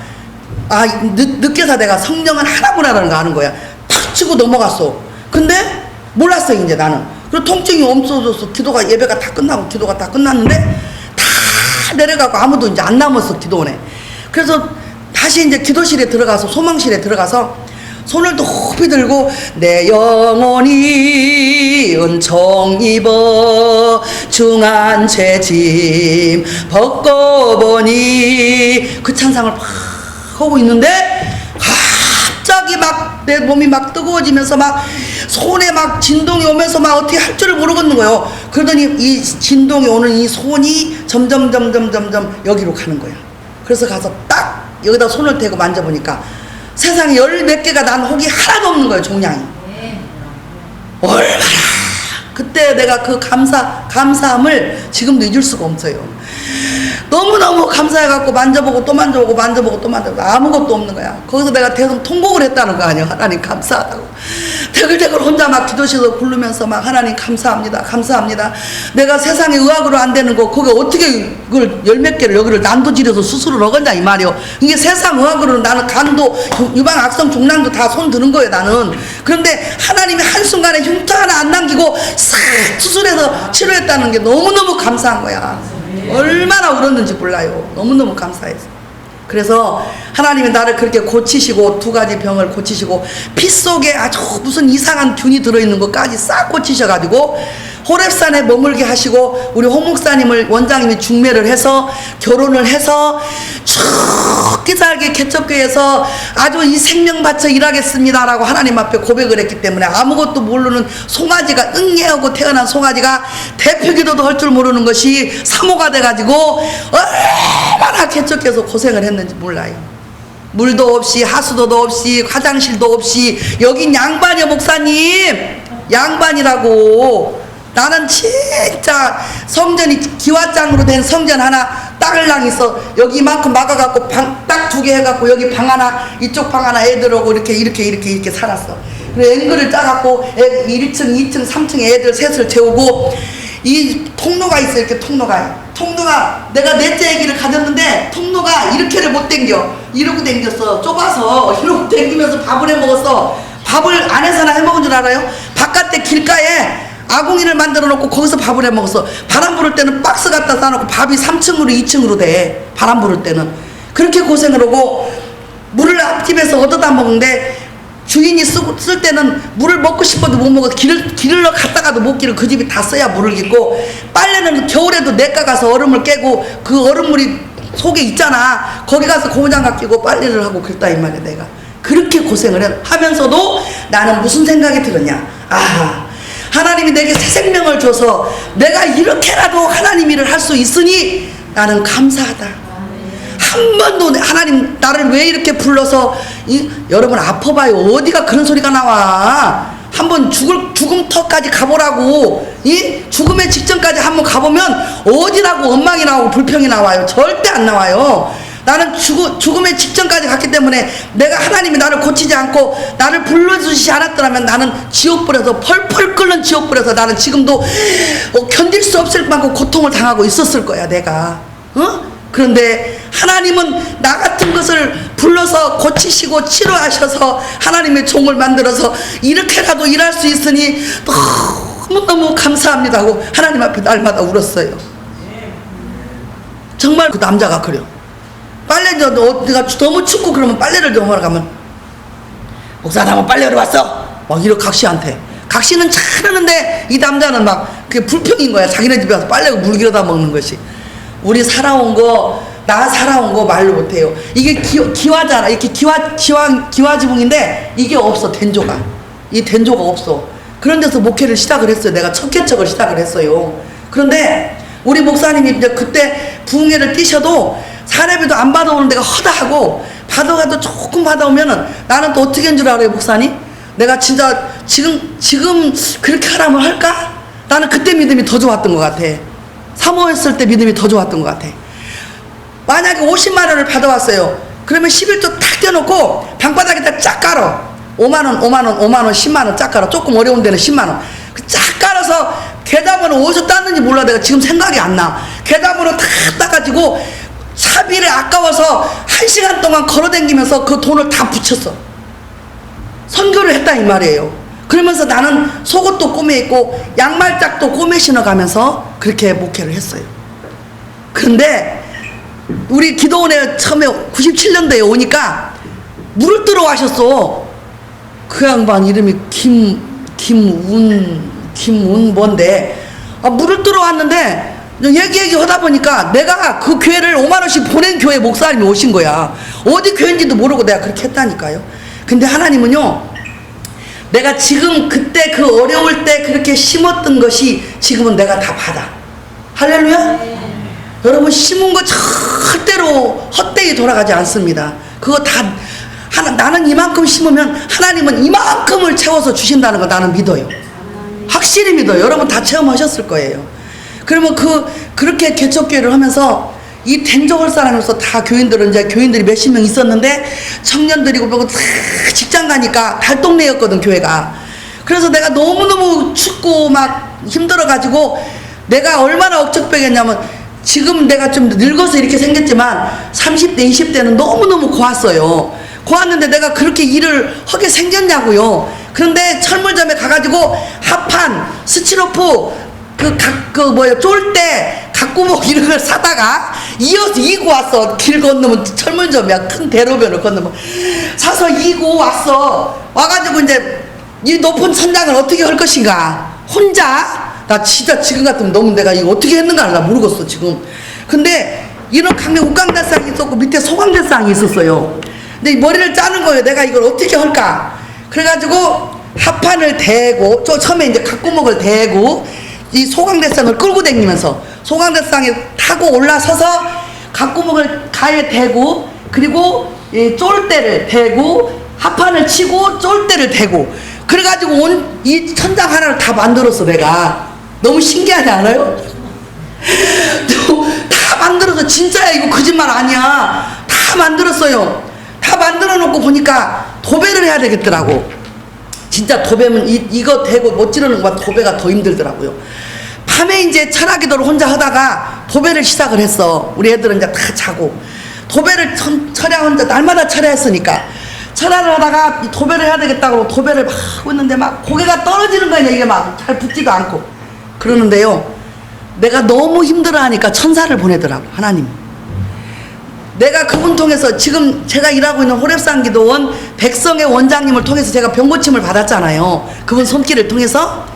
늦게서 내가 성령은 하나구나라는 거 아는 거야. 탁 치고 넘어갔어. 근데 몰랐어 이제 나는. 그리고 통증이 없어져서 예배가 다 끝나고 기도가 다 끝났는데 다 내려가고 아무도 이제 안 남았어. 기도원에. 그래서 다시 이제 기도실에 들어가서 소망실에 들어가서 손을 높이 들고 내 영혼이 은총 입어 중한 죄짐 벗고보니 그 찬상을 막 하고 있는데 갑자기 막 내 몸이 막 뜨거워지면서 막 손에 막 진동이 오면서 막 어떻게 할 줄을 모르겠는 거예요. 그러더니 이 진동이 오는 이 손이 점점 여기로 가는 거야. 그래서 가서 딱 여기다 손을 대고 만져보니까 세상에 10몇 개가 난 혹이 하나도 없는 거예요. 종양이. 얼마나 그때 내가 그 감사함을 지금도 잊을 수가 없어요. 너무너무 감사해갖고 만져보고 또 만져보고 아무것도 없는 거야. 거기서 내가 대성 통곡을 했다는 거 아니야. 하나님 감사하다고 대글대글 혼자 막 기도실에서 부르면서 막 하나님 감사합니다. 내가 세상에 의학으로 안 되는 거 거기 어떻게 그걸 10몇 개를 여기를 난도질해서 수술을 하겠냐 이 말이요. 이게 세상 의학으로는 나는 간도 유방 악성 종양도 다 손 드는 거예요 나는. 그런데 하나님이 한순간에 흉터 하나 안 남기고 싹 수술해서 치료했다는 게 너무너무 감사한 거야. 얼마나 울었는지 몰라요. 너무너무 감사해서. 그래서 하나님이 나를 그렇게 고치시고 2가지 병을 고치시고 피 속에 아주 무슨 이상한 균이 들어있는 것까지 싹 고치셔가지고 호렙산에 머물게 하시고 우리 홍 목사님을 원장님이 중매를 해서 결혼을 해서 쭉 먹기 살기 개척교회에서 아주 이 생명 바쳐 일하겠습니다라고 하나님 앞에 고백을 했기 때문에 아무것도 모르는 송아지가 응애하고 태어난 송아지가 대표기도도 할 줄 모르는 것이 사모가 돼가지고 얼마나 개척교회에서 고생을 했는지 몰라요. 물도 없이 하수도도 없이 화장실도 없이. 여긴 양반이요 목사님, 양반이라고. 나는 진짜 성전이 기와장으로 된 성전 하나 땅을랑 있어. 여기 이만큼 막아갖고 방 딱 2개 해갖고 여기 방 하나 이쪽 방 하나 애들 오고 이렇게 살았어. 그리고 앵글을 짜갖고 1층 2층 3층에 애들 셋을 재우고 이 통로가 있어. 이렇게 통로가 내가 넷째 애기를 가졌는데 통로가 이렇게를 못 당겨. 이러고 당겼어. 좁아서 이러고 당기면서 밥을 해 먹었어. 밥을 안에서나 해 먹은 줄 알아요? 바깥에 길가에 아궁이를 만들어 놓고 거기서 밥을 해 먹었어. 바람 부를 때는 박스 갖다 싸놓고 밥이 3층으로 2층으로 돼. 바람 부를 때는. 그렇게 고생을 하고 물을 앞집에서 얻어다 먹는데 주인이 쓸 때는 물을 먹고 싶어도 못 먹어. 길을 갔다가도 못 길을 그 집이 다 써야 물을 깃고, 빨래는 겨울에도 내가 가서 얼음을 깨고 그 얼음물이 속에 있잖아. 거기 가서 고무장갑 끼고 빨래를 하고 그랬다 이 말이야. 내가 그렇게 고생을 하면서도 나는 무슨 생각이 들었냐. 하나님이 내게 새 생명을 줘서 내가 이렇게라도 하나님 일을 할 수 있으니 나는 감사하다. 한 번도 하나님 나를 왜 이렇게 불러서 여러분 아파봐요. 어디가 그런 소리가 나와. 한번 죽음터까지 가보라고. 죽음의 직전까지 한번 가보면 어디라고 원망이 나오고 불평이 나와요. 절대 안 나와요. 나는 죽음의 직전까지 갔기 때문에 내가 하나님이 나를 고치지 않고 나를 불러주시지 않았더라면 나는 지옥불에서 펄펄 끓는 지옥불에서 나는 지금도 견딜 수 없을 만큼 고통을 당하고 있었을 거야 내가. 그런데 하나님은 나 같은 것을 불러서 고치시고 치료하셔서 하나님의 종을 만들어서 이렇게라도 일할 수 있으니 너무너무 감사합니다 하고 하나님 앞에 날마다 울었어요. 정말 그 남자가 그래요. 빨래도 내가 너무 춥고 그러면 빨래를 좀 하러 가면 목사님 한번 빨래하러 왔어 막 이러 각시한테. 각시는 잘하는데 이 남자는 막 그게 불평인 거야. 자기네 집에 와서 빨래고 물 길어다 먹는 것이. 우리 살아온 거, 나 살아온 거 말로 못해요. 이게 기와잖아. 이렇게 기와 지붕인데 이게 없어. 된조가. 이 된조가 없어. 그런 데서 목회를 시작을 했어요. 내가 첫 개척을 시작을 했어요. 그런데 우리 목사님이 이제 그때 부흥회를 뛰셔도 사례비도 안 받아오는 데가 허다하고 받아가도 조금 받아오면은 나는 또 어떻게 한 줄 알아요 목사님? 내가 진짜 지금 그렇게 하라면 할까? 나는 그때 믿음이 더 좋았던 것 같아. 사모했을 때 믿음이 더 좋았던 것 같아. 만약에 50만 원을 받아왔어요. 그러면 11조 탁 떼놓고 방바닥에다 쫙 깔어. 5만 원, 10만 원 쫙 깔어. 조금 어려운 데는 10만 원. 쫙 깔아서 계좌번호 어디서 땄는지 몰라. 내가 지금 생각이 안 나. 계좌번호 탁 따가지고 차비를 아까워서 1시간 동안 걸어다니면서 그 돈을 다 붙였어. 선교를 했다 이 말이에요. 그러면서 나는 속옷도 꼬매 입고 양말짝도 꼬매 신어가면서 그렇게 목회를 했어요. 그런데 우리 기도원에 처음에 97년도에 오니까 물을 뜨러 와셨어. 그 양반 이름이 김운 뭔데 물을 뜨러 왔는데 얘기 하다 보니까 내가 그 교회를 5만 원씩 보낸 교회 목사님이 오신 거야. 어디 교회인지도 모르고 내가 그렇게 했다니까요. 근데 하나님은요, 내가 지금 그때 그 어려울 때 그렇게 심었던 것이 지금은 내가 다 받아. 할렐루야. 여러분 심은 거 절대로 헛되이 돌아가지 않습니다. 그거 다 나는 이만큼 심으면 하나님은 이만큼을 채워서 주신다는 거 나는 믿어요. 확실히 믿어요. 여러분 다 체험하셨을 거예요. 그러면 그렇게 개척교회를 하면서 이 된족할 사람으로서 다 교인들이 몇십 명 있었는데 청년들이고 뭐고 다 직장 가니까 달동네였거든 교회가. 그래서 내가 너무너무 춥고 막 힘들어가지고 내가 얼마나 억척배겠냐면 지금 내가 좀 늙어서 이렇게 생겼지만 30대 20대는 너무너무 고왔어요. 고왔는데 내가 그렇게 일을 하게 생겼냐고요. 그런데 철물점에 가가지고 합판 스티로프 쫄대 각구목 이런 걸 사다가 이고 왔어. 길 건너면 철물점이야. 큰 대로변을 건너면 사서 이고 왔어. 와가지고 이제 이 높은 천장을 어떻게 할 것인가 혼자. 나 진짜 지금 같으면 너무 내가 이거 어떻게 했는가 나 모르겠어 지금. 근데 이런 강릉 웃강대상이 있었고 밑에 소강대상이 있었어요. 근데 이 머리를 짜는 거예요. 내가 이걸 어떻게 할까? 그래가지고 합판을 대고 처음에 이제 각구목을 대고 이 소강대상을 끌고 다니면서 소강대상에 타고 올라서서 각구목을 가에 대고 그리고 이 쫄대를 대고 합판을 치고 쫄대를 대고 그래가지고 이 천장 하나를 다 만들었어. 내가 너무 신기하지 않아요? 다 만들어서 진짜야. 이거 거짓말 아니야. 다 만들었어요. 다 만들어 놓고 보니까 도배를 해야 되겠더라고. 진짜 도배면 이거 대고 못 지르는 것보다 도배가 더 힘들더라고요. 밤에 이제 철학기도를 혼자 하다가 도배를 시작을 했어. 우리 애들은 이제 다 자고 도배를 철야 혼자 날마다 철야했으니까 철야를 하다가 도배를 해야 되겠다고 도배를 막 하고 있는데 막 고개가 떨어지는 거야. 이게 막 잘 붙지도 않고 그러는데요, 내가 너무 힘들어하니까 천사를 보내더라고. 하나님, 내가 그분 통해서 지금 제가 일하고 있는 호랩산기도원 백성의 원장님을 통해서 제가 병고침을 받았잖아요. 그분 손길을 통해서.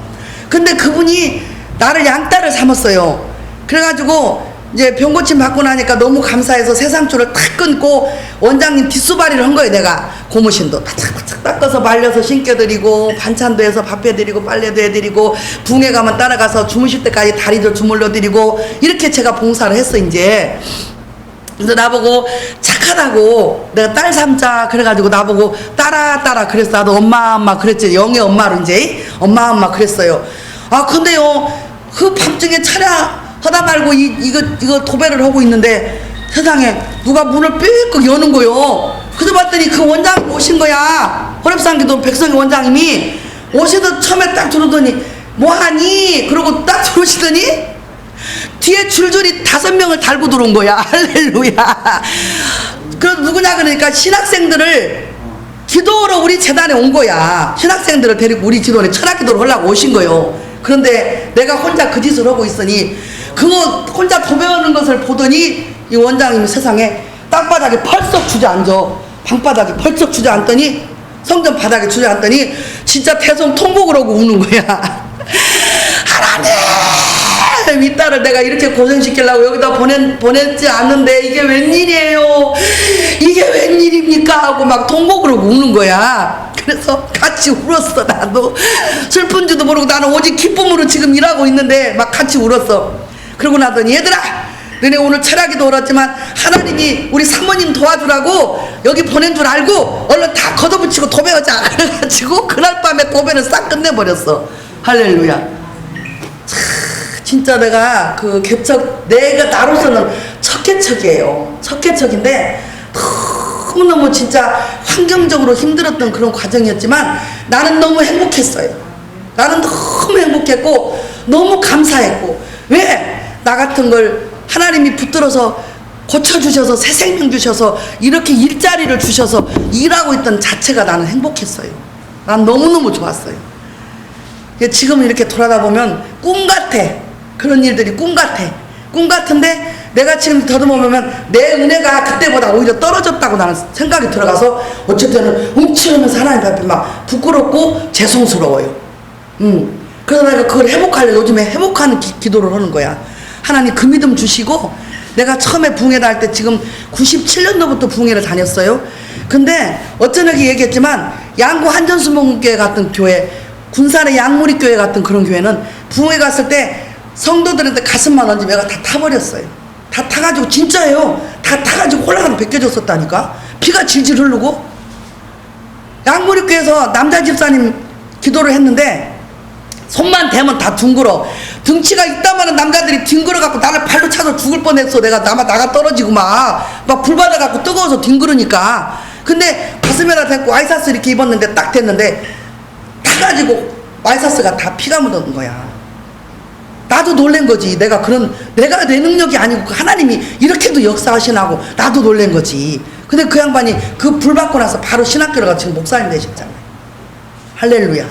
근데 그분이 나를 양딸을 삼았어요. 그래가지고 이제 병고침 받고 나니까 너무 감사해서 세상줄을 탁 끊고 원장님 뒷수발이를 한 거예요. 내가 고무신도 바짝바짝 닦아서 말려서 신겨드리고 반찬도 해서 밥 해드리고 빨래도 해드리고 붕에 가면 따라가서 주무실 때까지 다리도 주물러드리고 이렇게 제가 봉사를 했어. 이제 그래서 나보고 착하다고 내가 딸 삼자 그래가지고 나보고 따라 그래서 나도 엄마 그랬지. 영의 엄마로 이제 엄마 그랬어요. 아 근데요 그 밤중에 차려 하다 말고 이거 도배를 하고 있는데 세상에 누가 문을 삐끗 여는 거요. 그래서 봤더니 그 원장님 오신 거야. 호랩산기도 백성의 원장님이 오시던 처음에 딱 들어오더니 뭐하니? 그러고 딱 들어오시더니 뒤에 줄줄이 5명을 달고 들어온 거야. 할렐루야. 그래서 누구냐 그러니까 신학생들을 기도로 우리 재단에 온 거야. 신학생들을 데리고 우리 기도원에 철학기도를 하려고 오신 거예요. 그런데 내가 혼자 그 짓을 하고 있으니 그거 혼자 도배하는 것을 보더니 이 원장님이 세상에 땅바닥에 펄썩 주저앉아. 방바닥에 펄썩 주저앉더니 성전 바닥에 주저앉더니 진짜 태송 통곡을 하고 우는 거야. 하나님, 이 딸을 내가 이렇게 고생시키려고 여기다 보냈지 않는데 이게 웬일이에요? 이게 웬일입니까? 하고 막 통곡을 하고 우는 거야. 그래서 같이 울었어. 나도 슬픈 줄도 모르고 나는 오직 기쁨으로 지금 일하고 있는데 막 같이 울었어. 그러고 나더니 얘들아, 너네 오늘 철학기도 울었지만 하나님이 우리 사모님 도와주라고 여기 보낸 줄 알고 얼른 다 걷어붙이고 도배하자. 그래가지고 그날 밤에 도배를 싹 끝내버렸어. 할렐루야. 진짜 내가 그 개척 내가 나로서는 첫 개척이에요. 첫 개척인데 너무너무 진짜 환경적으로 힘들었던 그런 과정이었지만 나는 너무 행복했어요. 나는 너무 행복했고 너무 감사했고, 왜? 나 같은 걸 하나님이 붙들어서 고쳐주셔서 새 생명 주셔서 이렇게 일자리를 주셔서 일하고 있던 자체가 나는 행복했어요. 난 너무너무 좋았어요. 지금 이렇게 돌아다 보면 꿈 같아. 그런 일들이 꿈 같아. 꿈 같은데 내가 지금 더듬어보면 내 은혜가 그때보다 오히려 떨어졌다고 나는 생각이 들어가서 어쨌든 움츠러면서 하나님 앞에 막 부끄럽고 죄송스러워요. 그래서 내가 그걸 회복하려 요즘에 회복하는 기도를 하는 거야. 하나님 그 믿음 주시고, 내가 처음에 붕해를 할 때 지금 97년도부터 붕해를 다녔어요. 근데 어쩌냐게 얘기했지만 양구 한전수목교회 같은 교회, 군산의 양무리교회 같은 그런 교회는 붕해 갔을 때 성도들한테 가슴만 얹으면 애가 다 타버렸어요. 다 타가지고, 진짜예요. 다 타가지고 홀라가도 벗겨졌었다니까. 피가 질질 흐르고. 양무리교회에서 남자 집사님 기도를 했는데 손만 대면 다 둥글어. 등치가 있다마는 남자들이 뒹굴어갖고 나를 발로 차서 죽을 뻔했어. 내가 나가 떨어지고 막 불 받아갖고 뜨거워서 뒹굴으니까. 근데 가슴에다 대고 와이사스 이렇게 입었는데 딱 됐는데 타가지고 와이사스가 다 피가 묻은 거야. 나도 놀란 거지. 내가 내 능력이 아니고 하나님이 이렇게도 역사하시나고 나도 놀란 거지. 근데 그 양반이 그 불 받고 나서 바로 신학교를 가서 지금 목사님 되셨잖아요. 할렐루야.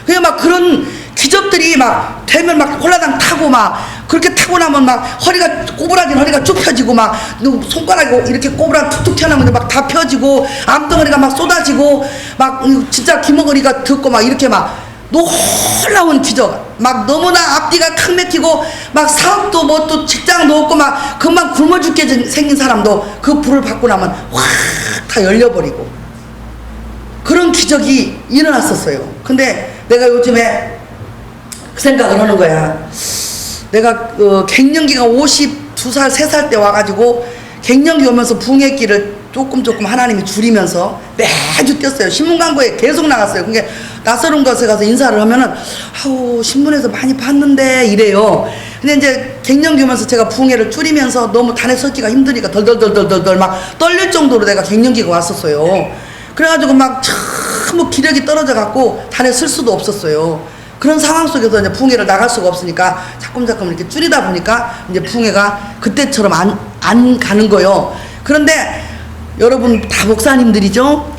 그냥 막 그런 기적들이 막 되면 막 홀라당 타고 막 그렇게 타고 나면 막 허리가 꼬부라진 허리가 쭉 펴지고 막 손가락이 이렇게 꼬부라 툭툭 튀어나오는데 막 다 펴지고 암덩어리가 막 쏟아지고 막 진짜 기머거리가 듣고 막 이렇게 막 놀라운 기적, 막 너무나 앞뒤가 칵 막히고 막 사업도 뭐 또 직장도 없고 막 금방 굶어 죽게 생긴 사람도 그 불을 받고 나면 확 다 열려버리고 그런 기적이 일어났었어요. 근데 내가 요즘에 그 생각을 하는 거야. 내가 갱년기가 52살 3살 때 와가지고 갱년기 오면서 붕괴기를 조금 하나님이 줄이면서 매주 뛰었어요. 신문 광고에 계속 나갔어요. 그게 낯설은 곳에 가서 인사를 하면은 아우 신문에서 많이 봤는데 이래요. 근데 이제 갱년기 오면서 제가 붕괴를 줄이면서 너무 단에 섰기가 힘드니까 덜덜덜덜덜 막 떨릴 정도로 내가 갱년기가 왔었어요. 그래가지고 막 너무 기력이 떨어져 갖고 단에 쓸 수도 없었어요. 그런 상황 속에서 이제 붕괴를 나갈 수가 없으니까 자꾸 이렇게 줄이다 보니까 이제 붕괴가 그때처럼 안 가는 거예요. 그런데 여러분 다 목사님들이죠?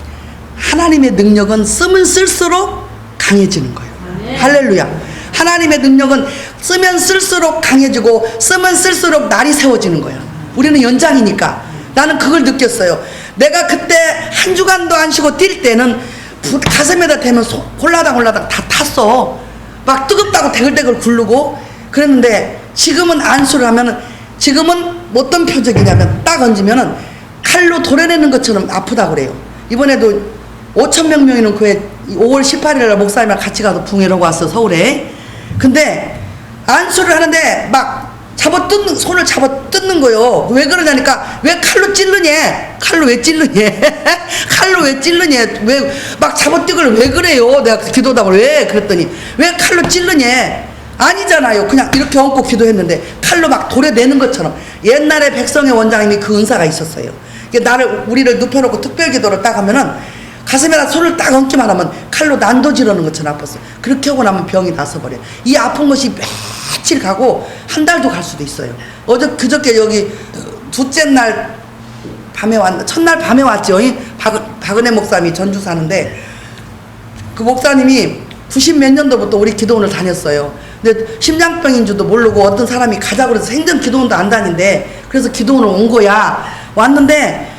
하나님의 능력은 쓰면 쓸수록 강해지는 거예요. 할렐루야. 하나님의 능력은 쓰면 쓸수록 강해지고 쓰면 쓸수록 날이 세워지는 거예요. 우리는 연장이니까. 나는 그걸 느꼈어요. 내가 그때 한 주간도 안 쉬고 뛸 때는 가슴에다 대면 홀라당 다 탔어. 막 뜨겁다고 대글대글 굴르고 그랬는데 지금은 안수를 하면은 지금은 어떤 표적이냐면 딱 얹으면은 칼로 도려내는 것처럼 아프다고 그래요. 이번에도 5,000명 모이는 교회 5월 18일날 목사님이랑 같이 가서 붕괴라고 왔어 서울에. 근데 안수를 하는데 막 손을 잡아 뜯는 거요. 왜 그러냐니까 왜 칼로 찔르냐? 칼로 왜 찔르냐? 칼로 왜 찔르냐? 왜 막 잡아뛰기를 왜 그래요? 내가 기도하다가 왜 그랬더니 왜 칼로 찔르냐? 아니잖아요. 그냥 이렇게 얹고 기도했는데 칼로 막 도려내는 것처럼. 옛날에 백성의 원장님이 그 은사가 있었어요. 우리를 눕혀놓고 특별기도를 딱 하면은 가슴에다 손을 딱 얹기만 하면 칼로 난도 지르는 것처럼 아팠어. 그렇게 하고 나면 병이 나서버려. 이 아픈 것이 며칠 가고 한 달도 갈 수도 있어요. 그저께 여기 둘째 날 밤에 첫날 밤에 왔죠. 박은혜 목사님이 전주 사는데 그 목사님이 90 몇 년도부터 우리 기도원을 다녔어요. 근데 심장병인 줄도 모르고 어떤 사람이 가자고 그래서 생전 기도원도 안 다닌대. 그래서 기도원을 온 거야. 왔는데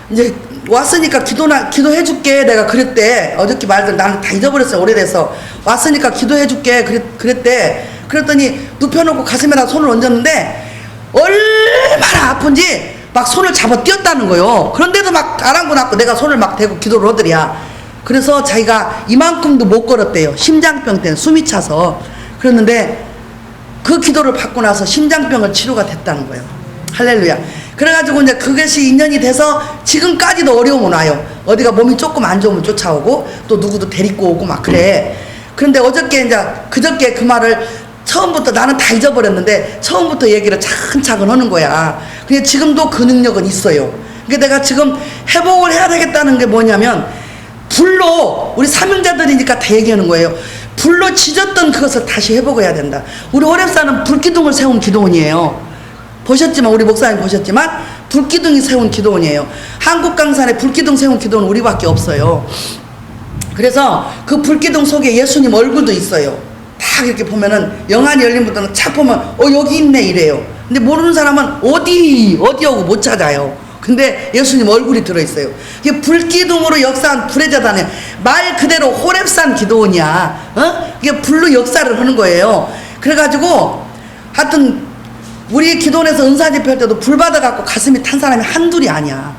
이제 왔으니까 기도해줄게 내가 그랬대. 어저께 말들 나는 다 잊어버렸어요. 오래돼서. 왔으니까 기도해줄게 그랬대. 그랬더니 눕혀놓고 가슴에다 손을 얹었는데 얼마나 아픈지 막 손을 잡아 뛰었다는 거예요. 그런데도 막 아랑곳 내가 손을 막 대고 기도를 하더랴. 그래서 자기가 이만큼도 못 걸었대요. 심장병 때문에 숨이 차서. 그랬는데 그 기도를 받고 나서 심장병을 치료가 됐다는 거예요. 할렐루야. 그래가지고 이제 그것이 인연이 돼서 지금까지도 어려움은 와요. 어디가 몸이 조금 안 좋으면 쫓아오고 또 누구도 데리고 오고 막 그래. 그런데 그저께 그 말을 처음부터 나는 다 잊어버렸는데 처음부터 얘기를 차근차근 하는 거야. 근데 지금도 그 능력은 있어요. 그러니까 내가 지금 회복을 해야 되겠다는 게 뭐냐면 불로 우리 사명자들이니까 다 얘기하는 거예요. 불로 지졌던 그것을 다시 회복해야 된다. 우리 호랩사는 불기둥을 세운 기도원이에요. 보셨지만 우리 목사님 보셨지만 불기둥이 세운 기도원이에요. 한국 강산에 불기둥 세운 기도원은 우리밖에 없어요. 그래서 그 불기둥 속에 예수님 얼굴도 있어요. 딱 이렇게 보면은 영안이 열린 분들은 착 보면 여기 있네 이래요. 근데 모르는 사람은 어디하고 못 찾아요. 근데 예수님 얼굴이 들어있어요. 이게 불기둥으로 역사한 불의 재단에 말 그대로 호랩산 기도원이야. 이게 불로 역사를 하는 거예요. 그래가지고 하여튼 우리 기도원에서 은사집회 할 때도 불 받아갖고 가슴이 탄 사람이 한둘이 아니야.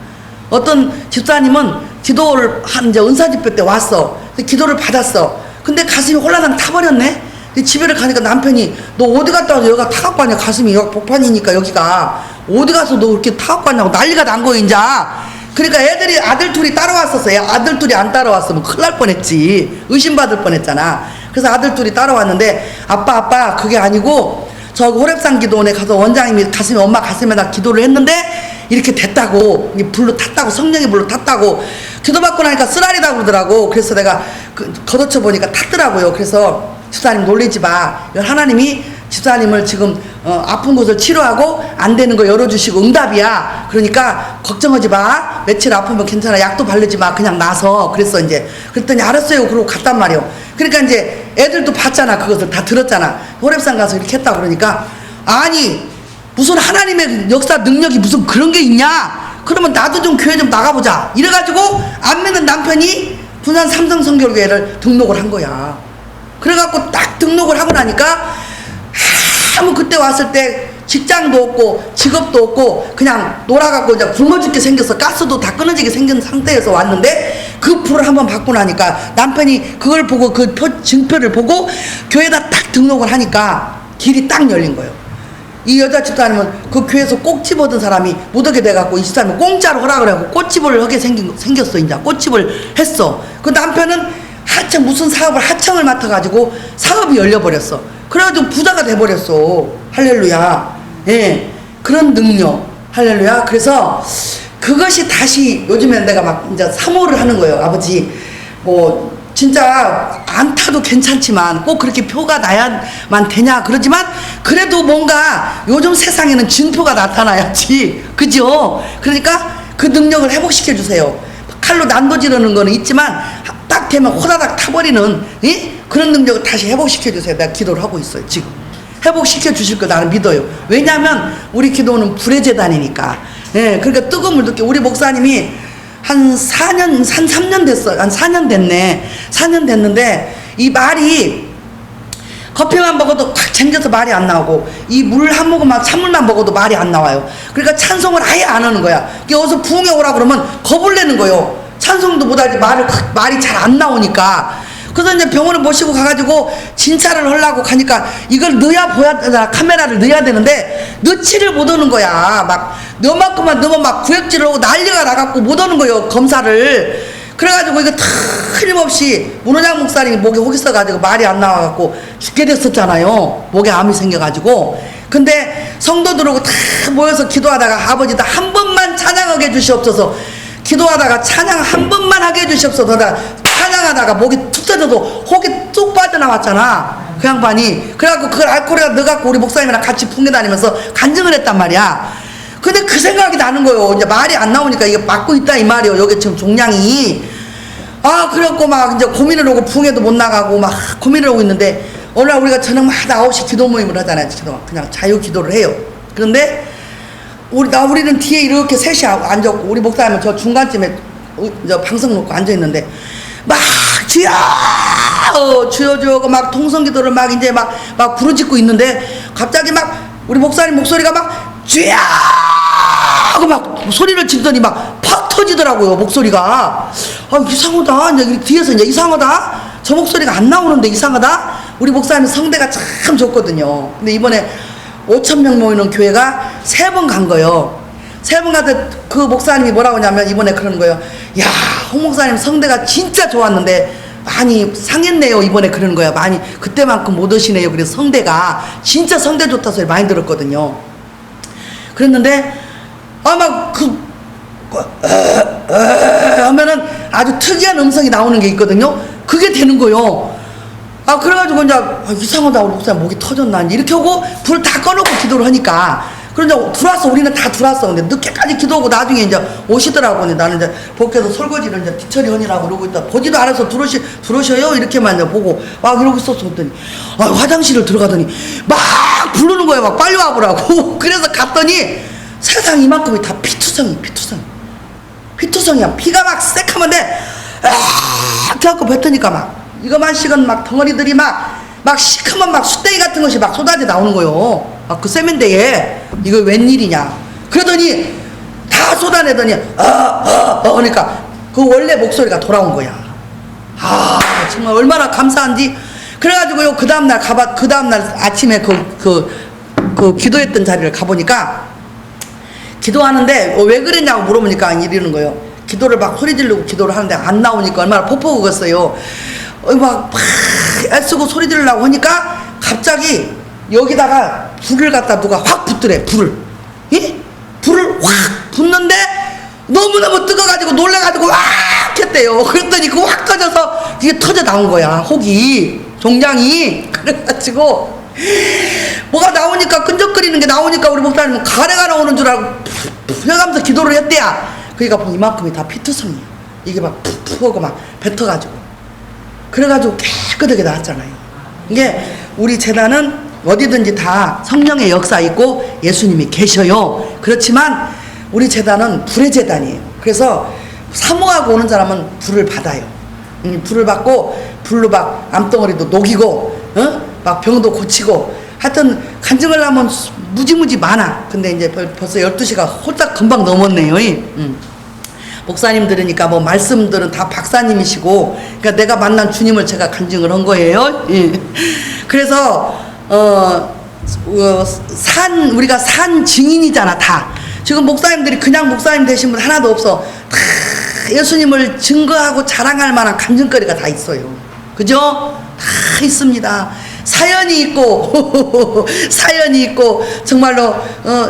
어떤 집사님은 기도를 이제 은사집회 때 왔어. 기도를 받았어. 근데 가슴이 홀라당 타버렸네. 집에 가니까 남편이 너 어디 갔다 와서 여기가 타갖고 왔냐. 가슴이 여기 복판이니까 여기가 어디 가서 너 이렇게 타갖고 왔냐고 난리가 난 거야 이제. 그러니까 아들 둘이 따라왔었어요. 아들 둘이 안 따라왔으면 큰일 날 뻔했지. 의심받을 뻔했잖아. 그래서 아들 둘이 따라왔는데 아빠 그게 아니고 저 호랩산 기도원에 가서 원장님이 엄마 가슴에다 기도를 했는데 이렇게 됐다고, 불로 탔다고, 성령의 불로 탔다고 기도받고 나니까 쓰라리다고 그러더라고. 그래서 내가 걷어쳐 보니까 탔더라고요. 그래서 집사님 놀리지 마. 하나님이 집사님을 지금 아픈 곳을 치료하고 안 되는 거 열어주시고 응답이야. 그러니까 걱정하지 마. 며칠 아프면 괜찮아. 약도 바르지 마. 그냥 나서. 그랬더니 알았어요. 그러고 갔단 말이요. 그러니까 이제 애들도 봤잖아. 그것을 다 들었잖아. 호랩산 가서 이렇게 했다 그러니까 아니 무슨 하나님의 역사 능력이 무슨 그런 게 있냐. 그러면 나도 좀 교회 좀 나가보자. 이래가지고 안 믿는 남편이 부산 삼성성결교회를 등록을 한 거야. 그래갖고 딱 등록을 하고 나니까 아무 그때 왔을 때 직장도 없고 직업도 없고 그냥 놀아갖고 이제 굶어 죽게 생겼어. 가스도 다 끊어지게 생긴 상태에서 왔는데 그 불을 한번 받고 나니까 남편이 그걸 보고 그 증표를 보고 교회에다 딱 등록을 하니까 길이 딱 열린 거예요. 이 여자 집사람은 그 교회에서 꽃집 얻은 사람이 못 오게 돼갖고 이 집사람이 공짜로 허락을 하고 꽃집을 하게 생겼어. 이제 꽃집을 했어. 그 남편은 하청 무슨 사업을 하청을 맡아가지고 사업이 열려버렸어. 그래가지고 부자가 돼버렸어. 할렐루야. 예, 그런 능력. 할렐루야. 그래서 그것이 다시 요즘엔 내가 막 이제 사모를 하는 거예요. 아버지 뭐 진짜 안 타도 괜찮지만 꼭 그렇게 표가 나야만 되냐 그러지만 그래도 뭔가 요즘 세상에는 진표가 나타나야지. 그죠? 그러니까 그 능력을 회복시켜 주세요. 칼로 난도 지르는 거는 있지만 딱 되면 호다닥 타버리는 그런 능력을 다시 회복시켜 주세요. 내가 기도를 하고 있어요. 지금 회복시켜 주실 거 나는 믿어요. 왜냐하면 우리 기도는 불의 재단이니까. 예, 그러니까 뜨거운 물 듣게 우리 목사님이 한 3년 됐어. 한 4년 됐네. 4년 됐는데 이 말이 커피만 먹어도 꽉 챙겨서 말이 안 나오고 이 물 한 모금만 찬물만 먹어도 말이 안 나와요. 그러니까 찬송을 아예 안 하는 거야. 어서 부흥회 오라 그러면 겁을 내는 거예요. 찬송도 못하지 말이 잘 안 나오니까. 그래서 이제 병원을 모시고 가가지고 진찰을 하려고 가니까 이걸 넣어야 카메라를 넣어야 되는데 넣지를 못하는 거야. 막 너만큼만 넣으면 막 구역질을 하고 난리가 나갖고 못하는 거예요. 검사를. 그래가지고 이거 틀림없이 문호장 목사님이 목에 혹이 써가지고 말이 안 나와갖고 죽게 됐었잖아요. 목에 암이 생겨가지고. 근데 성도들하고 다 모여서 기도하다가 아버지 나 한 번만 찬양하게 해주시옵소서. 기도하다가 찬양 한 번만 하게 해주시옵소서. 찬양하다가 목이 툭 터져도 혹이 뚝 빠져나왔잖아. 그 양반이. 그래갖고 그걸 알코올에다 넣어갖고 우리 목사님이랑 같이 풍겨 다니면서 간증을 했단 말이야. 근데 그 생각이 나는 거예요. 이제 말이 안 나오니까 이게 막고 있다 이 말이에요. 여기 지금 종량이. 아, 그래갖고 막 이제 고민을 하고 풍에도 못 나가고 막 고민을 하고 있는데 어느 날 우리가 저녁마다 9시 기도 모임을 하잖아요. 그냥 자유 기도를 해요. 그런데 우리는 뒤에 이렇게 셋이 앉았고 우리 목사님은 저 중간쯤에 방송 놓고 앉아있는데 막 주여 주여 주여 막 통성기도를 막 이제 막 부르짖고 있는데 갑자기 막 우리 목사님 목소리가 막 주여 하고 막 소리를 지르더니 막 팍 터지더라고요. 목소리가. 아, 이상하다. 이제 뒤에서 이제 이상하다. 저 목소리가 안 나오는데 이상하다. 우리 목사님 성대가 참 좋거든요. 근데 이번에 5,000명 모이는 교회가 3번 간 거예요. 3번 가서 그 목사님이 뭐라고 하냐면 이번에 그러는 거예요. 야, 홍 목사님 성대가 진짜 좋았는데 많이 상했네요. 이번에 그러는 거야. 많이 그때만큼 못 오시네요. 그래서 성대가 진짜 성대 좋다 소리 많이 들었거든요. 그랬는데 막 하면은 아주 특이한 음성이 나오는 게 있거든요. 그게 되는 거예요. 아, 그래가지고 이제 이상하다. 우리 목사님 목이 터졌나 이렇게 하고 불 다 꺼놓고 기도를 하니까 그런데 들어왔어. 우리는 다 들어왔어. 근데 늦게까지 기도하고 나중에 이제 오시더라고. 근데 나는 이제 밖에서 설거지를 이제 뒤처리 하느라고 그러고 있다. 보지도 않아서 들어오셔요. 이렇게만 이제 보고 막 이러고 있었더니 화장실을 들어가더니 막 부르는 거예요. 막 빨리 와보라고. 그래서 갔더니 세상 이만큼이 다 피투성이야. 피가 막 새카만데 이렇게 하고 뱉으니까 막 이거만 식은 막 덩어리들이 막 시커먼 막 숫대기 같은 것이 막 쏟아져 나오는 거요. 막 그 세면대에 이거 웬일이냐. 그러더니 다 쏟아내더니 그러니까 그 원래 목소리가 돌아온 거야. 아, 정말 얼마나 감사한지. 그래가지고요 그 다음날 아침에 그 기도했던 자리를 가보니까 기도하는데 왜 그랬냐고 물어보니까 이러는 거예요. 기도를 막 소리 지르고 기도를 하는데 안 나오니까 얼마나 폭포겠어요. 막 애쓰고 소리 지르려고 하니까 갑자기 여기다가 불을 갖다 누가 확 붙더래. 불을 확 붙는데 너무너무 뜨거워가지고 놀래가지고 와 했대요. 그랬더니 그 확 터져서 이게 터져 나온 거야. 혹이 종량이. 그래가지고 뭐가 나오니까 끈적거리는 게 나오니까 우리 목사님은 가래가 나오는 줄 알고 푹 해가면서 기도를 했대야. 그러니까 이만큼이 다 피투성이야. 이게 막 푹 하고 막 뱉어가지고 그래가지고 깨끗하게 나왔잖아요. 이게 우리 재단은 어디든지 다 성령의 역사 있고 예수님이 계셔요. 그렇지만 우리 재단은 불의 재단이에요. 그래서 사모하고 오는 사람은 불을 받아요. 불을 받고 불로 막 암덩어리도 녹이고, 막 병도 고치고, 하여튼 간증을 하면 무지무지 많아. 근데 이제 벌써 12시가 홀딱 금방 넘었네요. 목사님 들으니까 뭐 말씀들은 다 박사님이시고, 그러니까 내가 만난 주님을 제가 간증을 한 거예요. 그래서 우리가 산 증인이잖아. 다 지금 목사님들이 그냥 목사님 되신 분 하나도 없어. 다 예수님을 증거하고 자랑할 만한 간증거리가 다 있어요. 그죠? 다 있습니다. 사연이 있고 사연이 있고 정말로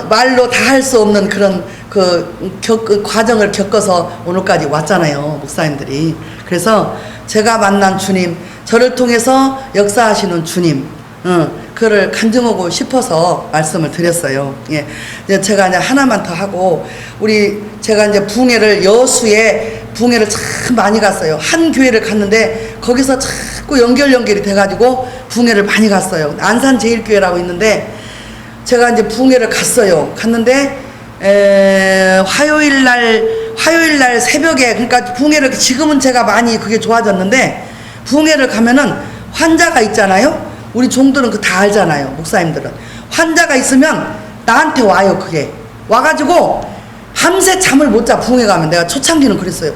말로 다 할 수 없는 그런 그 과정을 겪어서 오늘까지 왔잖아요, 목사님들이. 그래서 제가 만난 주님, 저를 통해서 역사하시는 주님, 그를 간증하고 싶어서 말씀을 드렸어요. 예. 이제 제가 이제 하나만 더 하고, 제가 이제 여수에 붕해를 참 많이 갔어요. 한 교회를 갔는데 거기서 자꾸 연결이 돼가지고 붕해를 많이 갔어요. 안산제일교회라고 있는데 제가 이제 붕해를 갔어요. 갔는데 화요일 날 새벽에, 그러니까 붕해를, 지금은 제가 많이 그게 좋아졌는데, 붕해를 가면은 환자가 있잖아요. 우리 종들은 다 알잖아요. 목사님들은 환자가 있으면 나한테 와요. 그게 와가지고 밤새 잠을 못 자. 붕해 가면 내가 초창기는 그랬어요.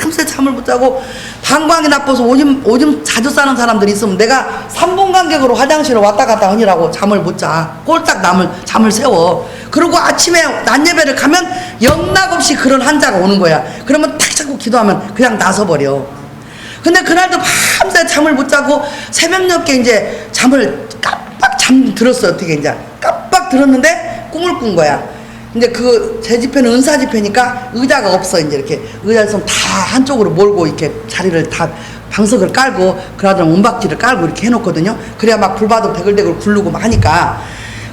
밤새 잠을 못 자고 방광이 나빠서 오줌 자주 싸는 사람들이 있으면 내가 3분 간격으로 화장실을 왔다 갔다 하느라고 잠을 못 자. 꼴딱 잠을 세워. 그리고 아침에 낮 예배를 가면 영락없이 그런 환자가 오는 거야. 그러면 탁 잡고 기도하면 그냥 나서버려. 근데 그날도 밤새 잠을 못 자고 새벽녘에 이제 깜빡 잠들었어요. 어떻게 이제 깜빡 들었는데 꿈을 꾼 거야. 근데 제 집회는 은사 집회니까 의자가 없어. 이제 이렇게 의자에서 다 한쪽으로 몰고 이렇게 자리를 다 방석을 깔고, 그러다 은박지를 깔고 이렇게 해놓거든요. 그래야 막 불바도 대글대글 굴르고 막 하니까.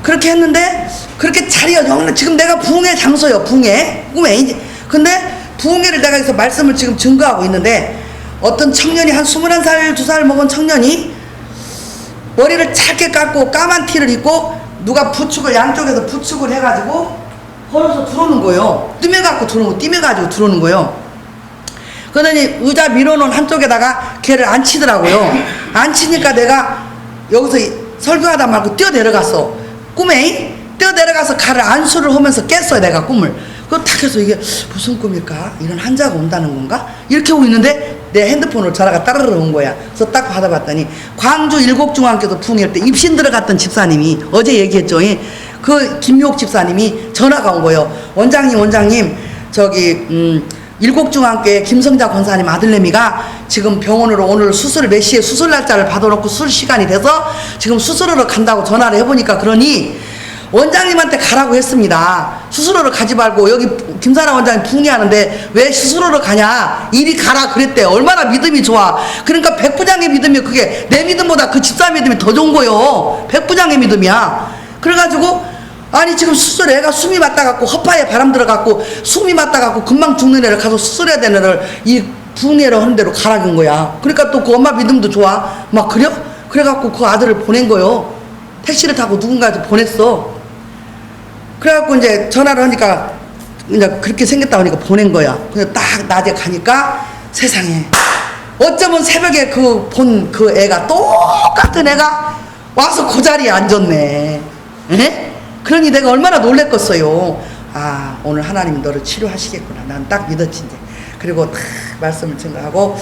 그렇게 했는데, 그렇게 자리가 지금 내가 붕해 장소요. 붕해 꿈에 이제. 근데 붕해를 내가 여기서 말씀을 지금 증거하고 있는데, 어떤 청년이 한 21살 2살 먹은 청년이 머리를 짧게 깎고 까만 티를 입고, 누가 양쪽에서 부축을 해가지고 걸어서 들어오는 거예요. 뛰매가지고 들어오는 거예요. 그러더니 의자 밀어놓은 한쪽에다가 걔를 앉히더라고요. 앉히니까 내가 여기서 설교하다 말고 뛰어내려갔어. 꿈에 뛰어내려가서 가를 안수를 하면서 깼어요. 내가 꿈을. 그거 딱 해서 이게 무슨 꿈일까? 이런 환자가 온다는 건가? 이렇게 하고 있는데 내 핸드폰으로 전화가 따르르 온 거야. 그래서 딱 받아봤더니 광주 일곡중앙교도 붕해일 때 입신 들어갔던 집사님이, 어제 얘기했죠. 그 김욕 집사님이 전화가 온 거예요. 원장님 일곡중앙교회 김성자 권사님 아들내미가 지금 병원으로 오늘 몇 시에 수술 날짜를 받아놓고 수술 시간이 돼서 지금 수술하러 간다고 전화를 해보니까, 그러니 원장님한테 가라고 했습니다. 수술하러 가지 말고 여기 김사라 원장님 붕해하는데 왜 수술하러 가냐, 이리 가라 그랬대요. 얼마나 믿음이 좋아. 그러니까 백부장의 믿음이, 그게 내 믿음보다 그 집사 믿음이 더 좋은 거요. 백부장의 믿음이야. 그래가지고 아니 지금 애가 숨이 맞다갖고 허파에 바람 들어갖고 숨이 맞다갖고 금방 죽는 애를 가서 수술해야 되는 애를 이 붕해를 하는 대로 가라는 거야. 그러니까 또 그 엄마 믿음도 좋아. 막 그래갖고 그 아들을 보낸 거요. 택시를 타고 누군가한테 보냈어. 그래갖고 이제 전화를 하니까 이제 그렇게 생겼다 하니까 보낸 거야. 근데 딱 낮에 가니까 세상에, 어쩌면 새벽에 본 애가, 똑같은 애가 와서 그 자리에 앉았네. 에? 그러니 내가 얼마나 놀랬겠어요. 아, 오늘 하나님이 너를 치료하시겠구나. 난 딱 믿었지 이제. 그리고 딱 말씀을 증거하고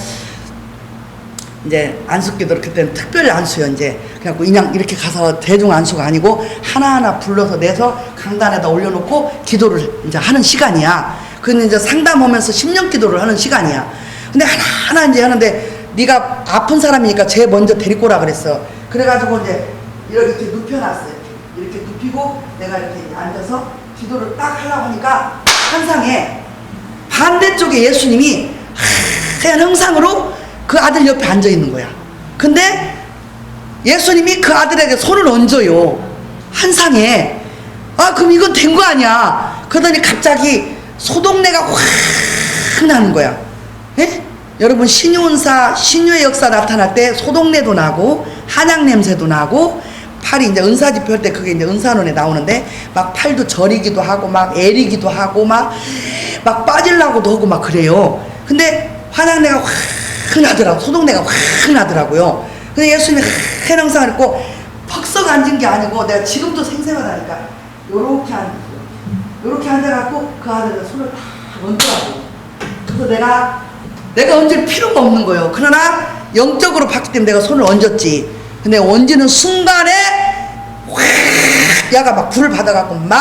이제 안수기도를, 그때는 특별 안수요. 이제 그래갖고 그냥 이렇게 가서 대중 안수가 아니고 하나하나 불러서 내서 강단에다 올려놓고 기도를 이제 하는 시간이야. 그는 이제 상담하면서 10년 기도를 하는 시간이야. 근데 하나하나 이제 하는데, 네가 아픈 사람이니까 제일 먼저 데리고 오라 그랬어. 그래가지고 이제 이렇게 눕혀놨어요. 이렇게 눕히고 내가 이렇게 앉아서 기도를 딱 하려고 하니까 한상에 반대쪽에 예수님이 하얀 형상으로 그 아들 옆에 앉아 있는 거야. 근데 예수님이 그 아들에게 손을 얹어요. 한상에. 아, 그럼 이건 된 거 아니야. 그러더니 갑자기 소동내가 확 나는 거야. 예? 여러분, 신유의 역사 나타날 때 소동내도 나고 한약 냄새도 나고, 팔이 이제 은사집회 할 때 그게 이제 은사론에 나오는데 막 팔도 저리기도 하고 막 애리기도 하고 막 빠질라고도 하고 막 그래요. 근데 한약내가 확 확 나더라고. 소독내가 확 나더라고요. 근데 예수님이 해능상을 입고 퍽썩 앉은 게 아니고 내가 지금도 생생하다니까 요렇게 앉아갖고 그 안에다 손을 딱 얹더라고. 그래서 내가 얹을 필요가 없는 거예요. 그러나 영적으로 봤기 때문에 내가 손을 얹었지. 근데 얹는 순간에 확 야가 막 불을 받아갖고 막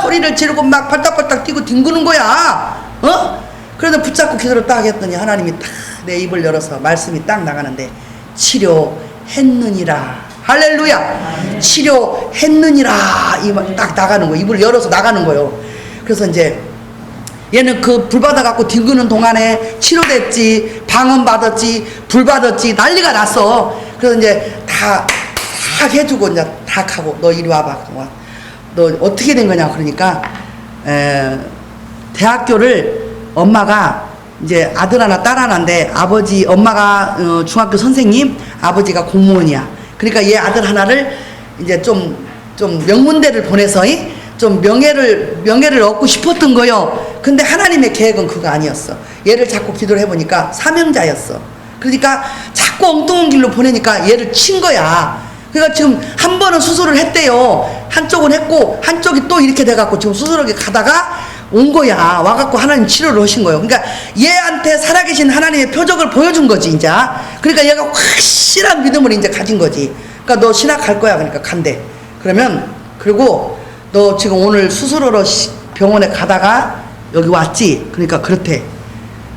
소리를 지르고 막 발딱발딱 뛰고 뒹구는 거야. 그래서 붙잡고 기도를 딱 했더니 하나님이 딱 내 입을 열어서 말씀이 딱 나가는데 치료했느니라. 할렐루야. 치료했느니라. 이 딱 나가는 거예요. 입을 열어서 나가는 거예요. 그래서 이제 얘는 그 불 받아갖고 뒹구는 동안에 치료됐지, 방언 받았지, 불 받았지, 난리가 났어. 그래서 이제 다 해주고 이제 다 하고 너 이리 와봐. 너 어떻게 된 거냐 그러니까 대학교를 엄마가 이제 아들 하나 딸 하나인데 엄마가 중학교 선생님, 아버지가 공무원이야. 그러니까 얘 아들 하나를 이제 좀 명문대를 보내서 좀 명예를 얻고 싶었던 거요. 근데 하나님의 계획은 그거 아니었어. 얘를 자꾸 기도를 해보니까 사명자였어. 그러니까 자꾸 엉뚱한 길로 보내니까 얘를 친 거야. 그러니까 지금 한 번은 수술을 했대요. 한쪽은 했고 한쪽이 또 이렇게 돼갖고 지금 수술하게 가다가 온 거야. 와갖고 하나님 치료를 하신 거예요. 그러니까 얘한테 살아계신 하나님의 표적을 보여준 거지 이제. 그러니까 얘가 확실한 믿음을 이제 가진 거지. 그러니까 너 신학 갈 거야. 그러니까 간대. 그리고 너 지금 오늘 수술하러 병원에 가다가 여기 왔지? 그러니까 그렇대.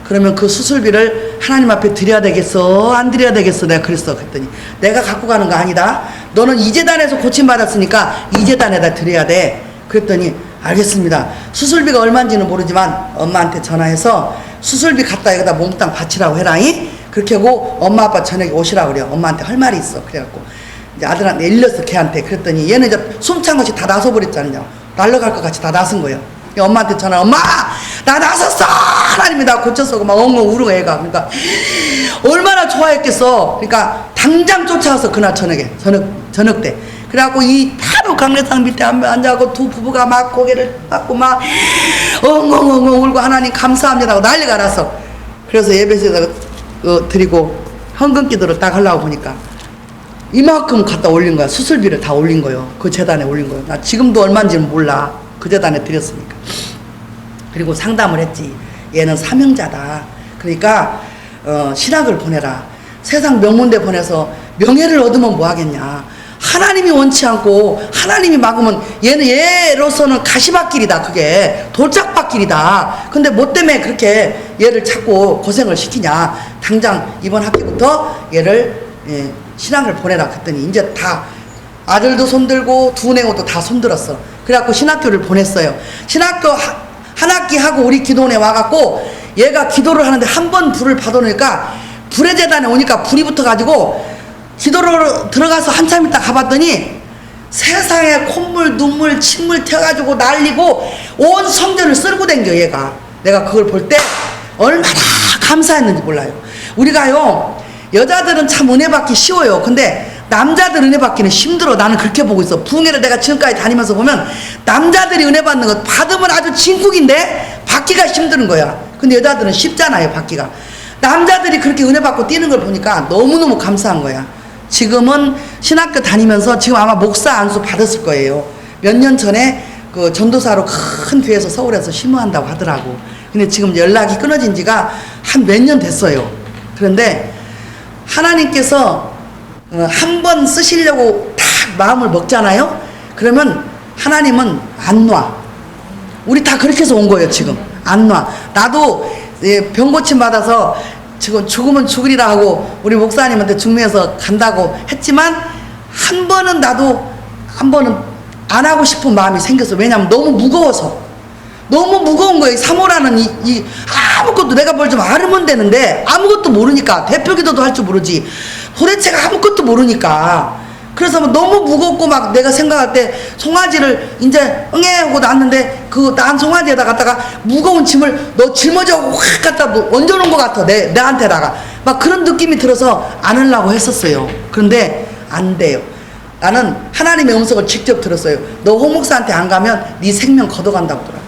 그러면 그 수술비를 하나님 앞에 드려야 되겠어? 안 드려야 되겠어? 내가 그랬어. 그랬더니 내가 갖고 가는 거 아니다. 너는 이 재단에서 고침받았으니까 이 재단에다 드려야 돼. 그랬더니 알겠습니다. 수술비가 얼마인지는 모르지만 엄마한테 전화해서 수술비 갖다 여기다 몽땅 바치라고 해라잉. 그렇게 하고 엄마 아빠 저녁에 오시라고 그래요. 엄마한테 할 말이 있어. 그래갖고 이제 아들한테 일렀어. 걔한테. 그랬더니 얘는 이제 숨찬 것이 다 나서버렸잖아요. 날라갈 것 같이 다 나선 거예요. 엄마한테 전화, 엄마! 나 나섰어! 하나님이 나 고쳤어. 막 엉엉 울어 애가. 그러니까 얼마나 좋아했겠어. 그러니까 당장 쫓아와서 그날 저녁 때. 그래갖고 이 바로 강례상 밑에 앉아갖고 두 부부가 막 고개를 받고 막 엉엉엉엉 울고 하나님 감사합니다 하고 난리가 났어. 그래서 예배에다가 드리고 헌금 기도를 딱 하려고 보니까 이만큼 갖다 올린 거야. 수술비를 다 올린 거예요. 그 재단에 올린 거예요. 나 지금도 얼마인지는 몰라. 그 재단에 드렸으니까. 그리고 상담을 했지. 얘는 사명자다. 그러니까 신학을 보내라. 세상 명문대 보내서 명예를 얻으면 뭐 하겠냐. 하나님이 원치 않고 하나님이 막으면 얘로서는 가시밭길이다. 그게 돌짝밭길이다. 근데 뭐 때문에 그렇게 얘를 자꾸 고생을 시키냐. 당장 이번 학기부터 얘를 신학을 보내라. 그랬더니 이제 다 아들도 손들고 두뇌고도 다 손들었어. 그래갖고 신학교를 보냈어요. 신학교 한 학기 하고 우리 기도원에 와갖고 얘가 기도를 하는데 한 번 불을 받아놓으니까 불의 재단에 오니까 불이 붙어가지고 기도로 들어가서 한참 있다 가봤더니 세상에 콧물 눈물 침물 튀어가지고 날리고 온 성전을 쓸고 댕겨 얘가. 내가 그걸 볼 때 얼마나 감사했는지 몰라요. 우리가요 여자들은 참 은혜 받기 쉬워요. 근데 남자들 은혜 받기는 힘들어. 나는 그렇게 보고 있어. 부흥회를 내가 지금까지 다니면서 보면 남자들이 은혜 받는 것 받으면 아주 진국인데 받기가 힘든 거야. 근데 여자들은 쉽잖아요 받기가. 남자들이 그렇게 은혜 받고 뛰는 걸 보니까 너무너무 감사한 거야. 지금은 신학교 다니면서 지금 아마 목사 안수 받았을 거예요. 몇 년 전에 그 전도사로 큰 교회에서 서울에서 심호한다고 하더라고. 근데 지금 연락이 끊어진 지가 한 몇 년 됐어요. 그런데 하나님께서 한 번 쓰시려고 딱 마음을 먹잖아요. 그러면 하나님은 안 놔. 우리 다 그렇게 해서 온 거예요. 지금 안 놔. 나도 병 고침 받아서 지금 죽으면 죽으리라 하고 우리 목사님한테 중매해서 간다고 했지만 한 번은 안 하고 싶은 마음이 생겼어. 왜냐면 너무 무거워서. 너무 무거운 거예요. 사모라는 아무것도 내가 뭘 좀 알으면 되는데 아무것도 모르니까. 대표기도도 할 줄 모르지. 도대체가 아무것도 모르니까. 그래서 너무 무겁고 막 내가 생각할 때 송아지를 이제 하고 놨는데 그 난 송아지에다 갖다가 무거운 짐을 너 짊어져 확 갖다 얹어놓은 것 같아. 내한테다가 막 그런 느낌이 들어서 안 하려고 했었어요. 그런데 안 돼요. 나는 하나님의 음성을 직접 들었어요. 너 홍목사한테 안 가면 네 생명 걷어간다고 하더라고.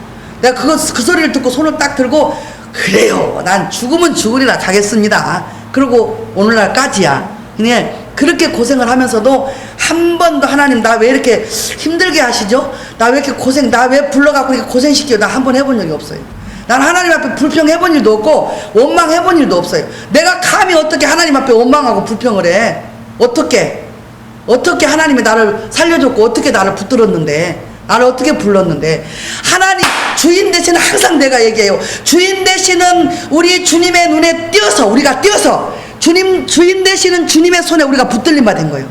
내가 그 소리를 듣고 손을 딱 들고 그래요. 난 죽으면 죽으리라 가겠습니다. 그리고 오늘날까지야. 그냥 그렇게 고생을 하면서도 한 번도 하나님 나 왜 이렇게 힘들게 하시죠? 나 왜 이렇게 나 왜 불러갖고 이렇게 고생시켜요? 나 한 번 해본 적이 없어요. 난 하나님 앞에 불평해본 일도 없고 원망해본 일도 없어요. 내가 감히 어떻게 하나님 앞에 원망하고 불평을 해? 어떻게 하나님이 나를 살려줬고 어떻게 나를 붙들었는데, 나를 어떻게 불렀는데. 하나님 주인 되시는, 항상 내가 얘기해요, 주인 되시는 우리 주님의 눈에 띄어서, 우리가 띄어서 주인 되시는 주님의 손에 우리가 붙들림 받은 거예요.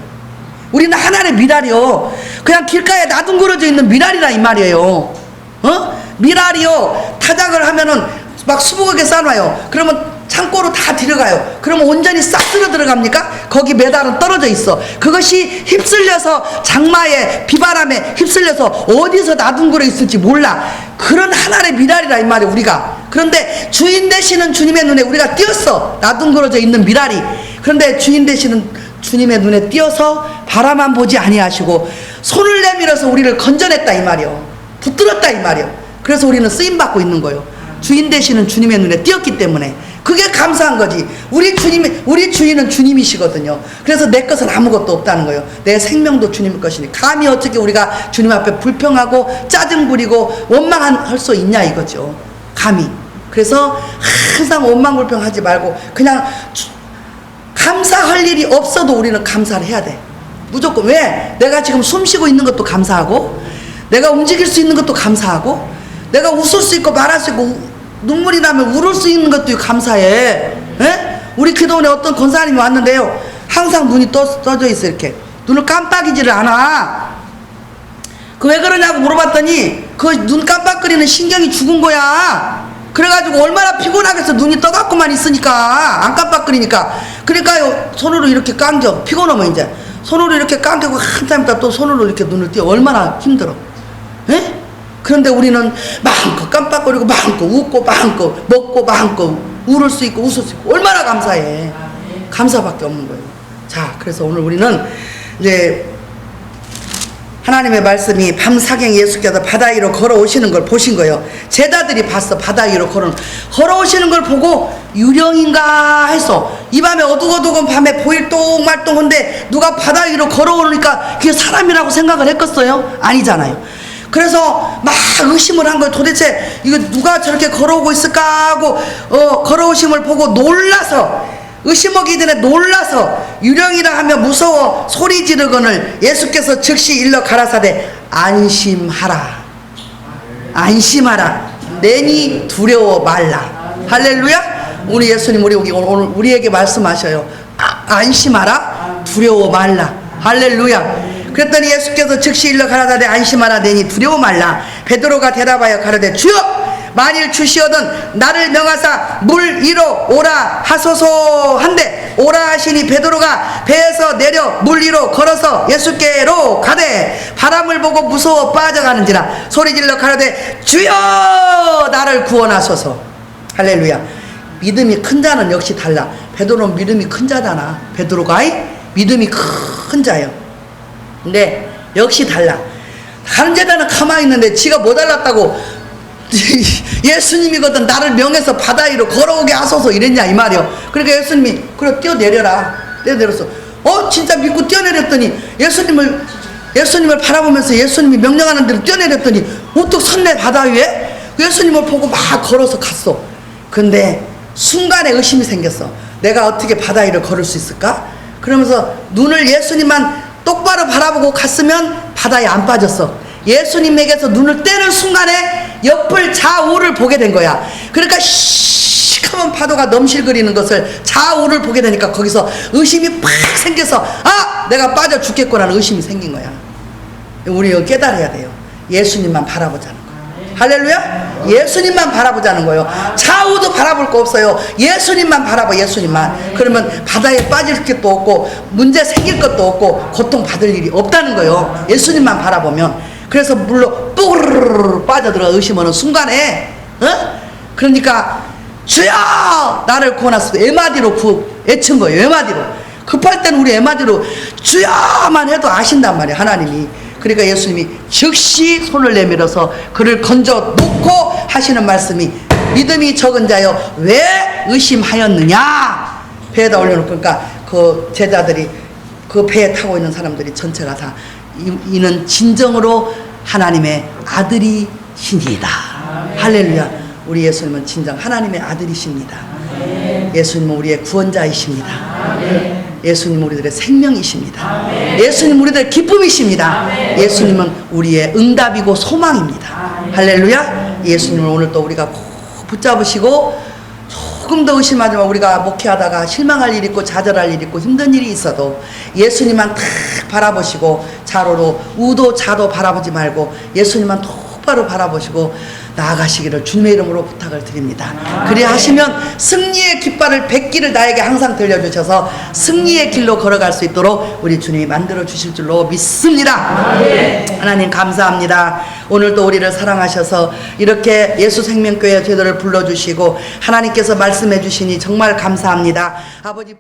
우리는 하나님의 미랄이요, 그냥 길가에 나둥그러져 있는 미랄이라 이 말이에요. 미랄이요, 타작을 하면은 막 수북하게 쌓아놔요. 그러면 창고로 다 들어가요. 그러면 온전히 싹 쓸어 들어갑니까? 거기 메달은 떨어져 있어. 그것이 휩쓸려서 장마에 비바람에 휩쓸려서 어디서 나둥그러 있을지 몰라. 그런 하나의 미랄이라 이 말이에요, 우리가. 그런데 주인 되시는 주님의 눈에 우리가 띄었어. 나둥그러져 있는 미랄이. 그런데 주인 되시는 주님의 눈에 띄어서 바라만 보지 아니하시고 손을 내밀어서 우리를 건져냈다 이 말이요, 붙들었다 이 말이요. 그래서 우리는 쓰임받고 있는 거예요. 주인 되시는 주님의 눈에 띄었기 때문에. 그게 감사한 거지. 우리 주인은 주님이시거든요. 그래서 내 것은 아무것도 없다는 거예요. 내 생명도 주님 것이니 감히 어떻게 우리가 주님 앞에 불평하고 짜증 부리고 원망할 수 있냐 이거죠. 감히. 그래서 항상 원망 불평하지 말고 그냥 감사할 일이 없어도 우리는 감사를 해야 돼. 무조건. 왜? 내가 지금 숨 쉬고 있는 것도 감사하고, 내가 움직일 수 있는 것도 감사하고, 내가 웃을 수 있고 말할 수 있고 눈물이 나면 울을 수 있는 것도 감사해. 에? 우리 기도원에 어떤 권사님이 왔는데요, 항상 눈이 떠져 있어. 이렇게 눈을 깜빡이지를 않아. 그 왜 그러냐고 물어봤더니 그 눈 깜빡거리는 신경이 죽은 거야. 그래가지고 얼마나 피곤하겠어. 눈이 떠갖고만 있으니까, 안 깜빡거리니까. 그러니까요, 손으로 이렇게 감겨. 피곤하면 이제 손으로 이렇게 감겨고 한참 있다 또 손으로 이렇게 눈을 띄어. 얼마나 힘들어. 에? 그런데 우리는 마음껏 깜빡거리고 마음껏 웃고 마음껏 먹고 마음껏 울을 수 있고 웃을 수 있고 얼마나 감사해. 감사밖에 없는 거예요. 자, 그래서 오늘 우리는 이제 하나님의 말씀이 밤사경 예수께서 바다 위로 걸어오시는 걸 보신 거예요. 제자들이 봤어. 바다 위로 걸어오시는 걸 보고 유령인가 해서, 이 밤에 어두컴어두컴 밤에 보일똥말똥한데 누가 바다 위로 걸어오니까 그게 사람이라고 생각을 했겠어요? 아니잖아요. 그래서 막 의심을 한 거예요. 도대체 이거 누가 저렇게 걸어오고 있을까 하고 걸어오심을 보고 놀라서, 의심하기 전에 놀라서 유령이라 하면 무서워 소리 지르거늘 예수께서 즉시 일러 가라사대 안심하라, 안심하라, 내니 두려워 말라. 할렐루야. 우리 예수님 오늘 우리에게 말씀하셔요. 안심하라, 두려워 말라. 할렐루야. 그랬더니 예수께서 즉시 일러 가라사대 안심하라, 내니 두려워 말라. 베드로가 대답하여 가라되 주여, 만일 주시어든 나를 명하사 물 위로 오라 하소서 한데, 오라 하시니 베드로가 배에서 내려 물 위로 걸어서 예수께로 가되 바람을 보고 무서워 빠져가는지라 소리질러 가라되 주여 나를 구원하소서. 할렐루야. 믿음이 큰 자는 역시 달라. 베드로는 믿음이 큰 자잖아. 베드로가 믿음이 큰 자예요. 근데 역시 달라. 다른 제자는 가만히 있는데 지가 뭐 달랐다고 예수님이거든 나를 명해서 바다 위로 걸어오게 하소서 이랬냐 이 말이요. 그러니까 예수님이 그래 뛰어내려라. 뛰어내렸어. 진짜 믿고 뛰어내렸더니 예수님을 바라보면서 예수님이 명령하는 대로 뛰어내렸더니 우뚝 섰네 바다 위에. 예수님을 보고 막 걸어서 갔어. 근데 순간에 의심이 생겼어. 내가 어떻게 바다 위를 걸을 수 있을까? 그러면서 눈을 예수님만 똑바로 바라보고 갔으면 바다에 안 빠졌어. 예수님에게서 눈을 떼는 순간에 옆을 좌우를 보게 된 거야. 그러니까 시커먼 파도가 넘실거리는 것을 좌우를 보게 되니까 거기서 의심이 팍 생겨서 내가 빠져 죽겠구나는 의심이 생긴 거야. 우리 이거 깨달아야 돼요. 예수님만 바라보자는 거야. 할렐루야. 예수님만 바라보자는 거예요. 좌우도 바라볼 거 없어요. 예수님만 바라봐. 예수님만. 그러면 바다에 빠질 것도 없고 문제 생길 것도 없고 고통 받을 일이 없다는 거예요. 예수님만 바라보면. 그래서 물로 뿌르르 빠져들어 의심하는 순간에 그러니까 주여 나를 구원하소서 에마디로 애친 거예요. 에마디로. 급할 때는 우리 에마디로 주여만 해도 아신단 말이에요. 하나님이. 그러니까 예수님이 즉시 손을 내밀어서 그를 건져 놓고 하시는 말씀이 믿음이 적은 자여 왜 의심하였느냐. 배에다 올려놓고 그러니까 그 제자들이 그 배에 타고 있는 사람들이 전체가 다 이는 진정으로 하나님의 아들이시니이다. 할렐루야. 우리 예수님은 진정 하나님의 아들이십니다. 예수님은 우리의 구원자이십니다. 예수님은 우리들의 생명이십니다. 예수님은 우리들의 기쁨이십니다. 예수님은 우리의 응답이고 소망입니다. 할렐루야. 예수님을 오늘 또 우리가 꼭 붙잡으시고 조금 더 의심하지만 우리가 목회하다가 실망할 일이 있고 좌절할 일이 있고 힘든 일이 있어도 예수님만 탁 바라보시고 좌로로 우도 좌도 바라보지 말고 예수님만 똑바로 바라보시고 나아가시기를 주님의 이름으로 부탁을 드립니다. 그리야 하시면 승리의 깃발을 백기를 나에게 항상 들려주셔서 승리의 길로 걸어갈 수 있도록 우리 주님이 만들어 주실 줄로 믿습니다. 하나님 감사합니다. 오늘도 우리를 사랑하셔서 이렇게 예수 생명교회 제도를 불러주시고 하나님께서 말씀해 주시니 정말 감사합니다. 아버지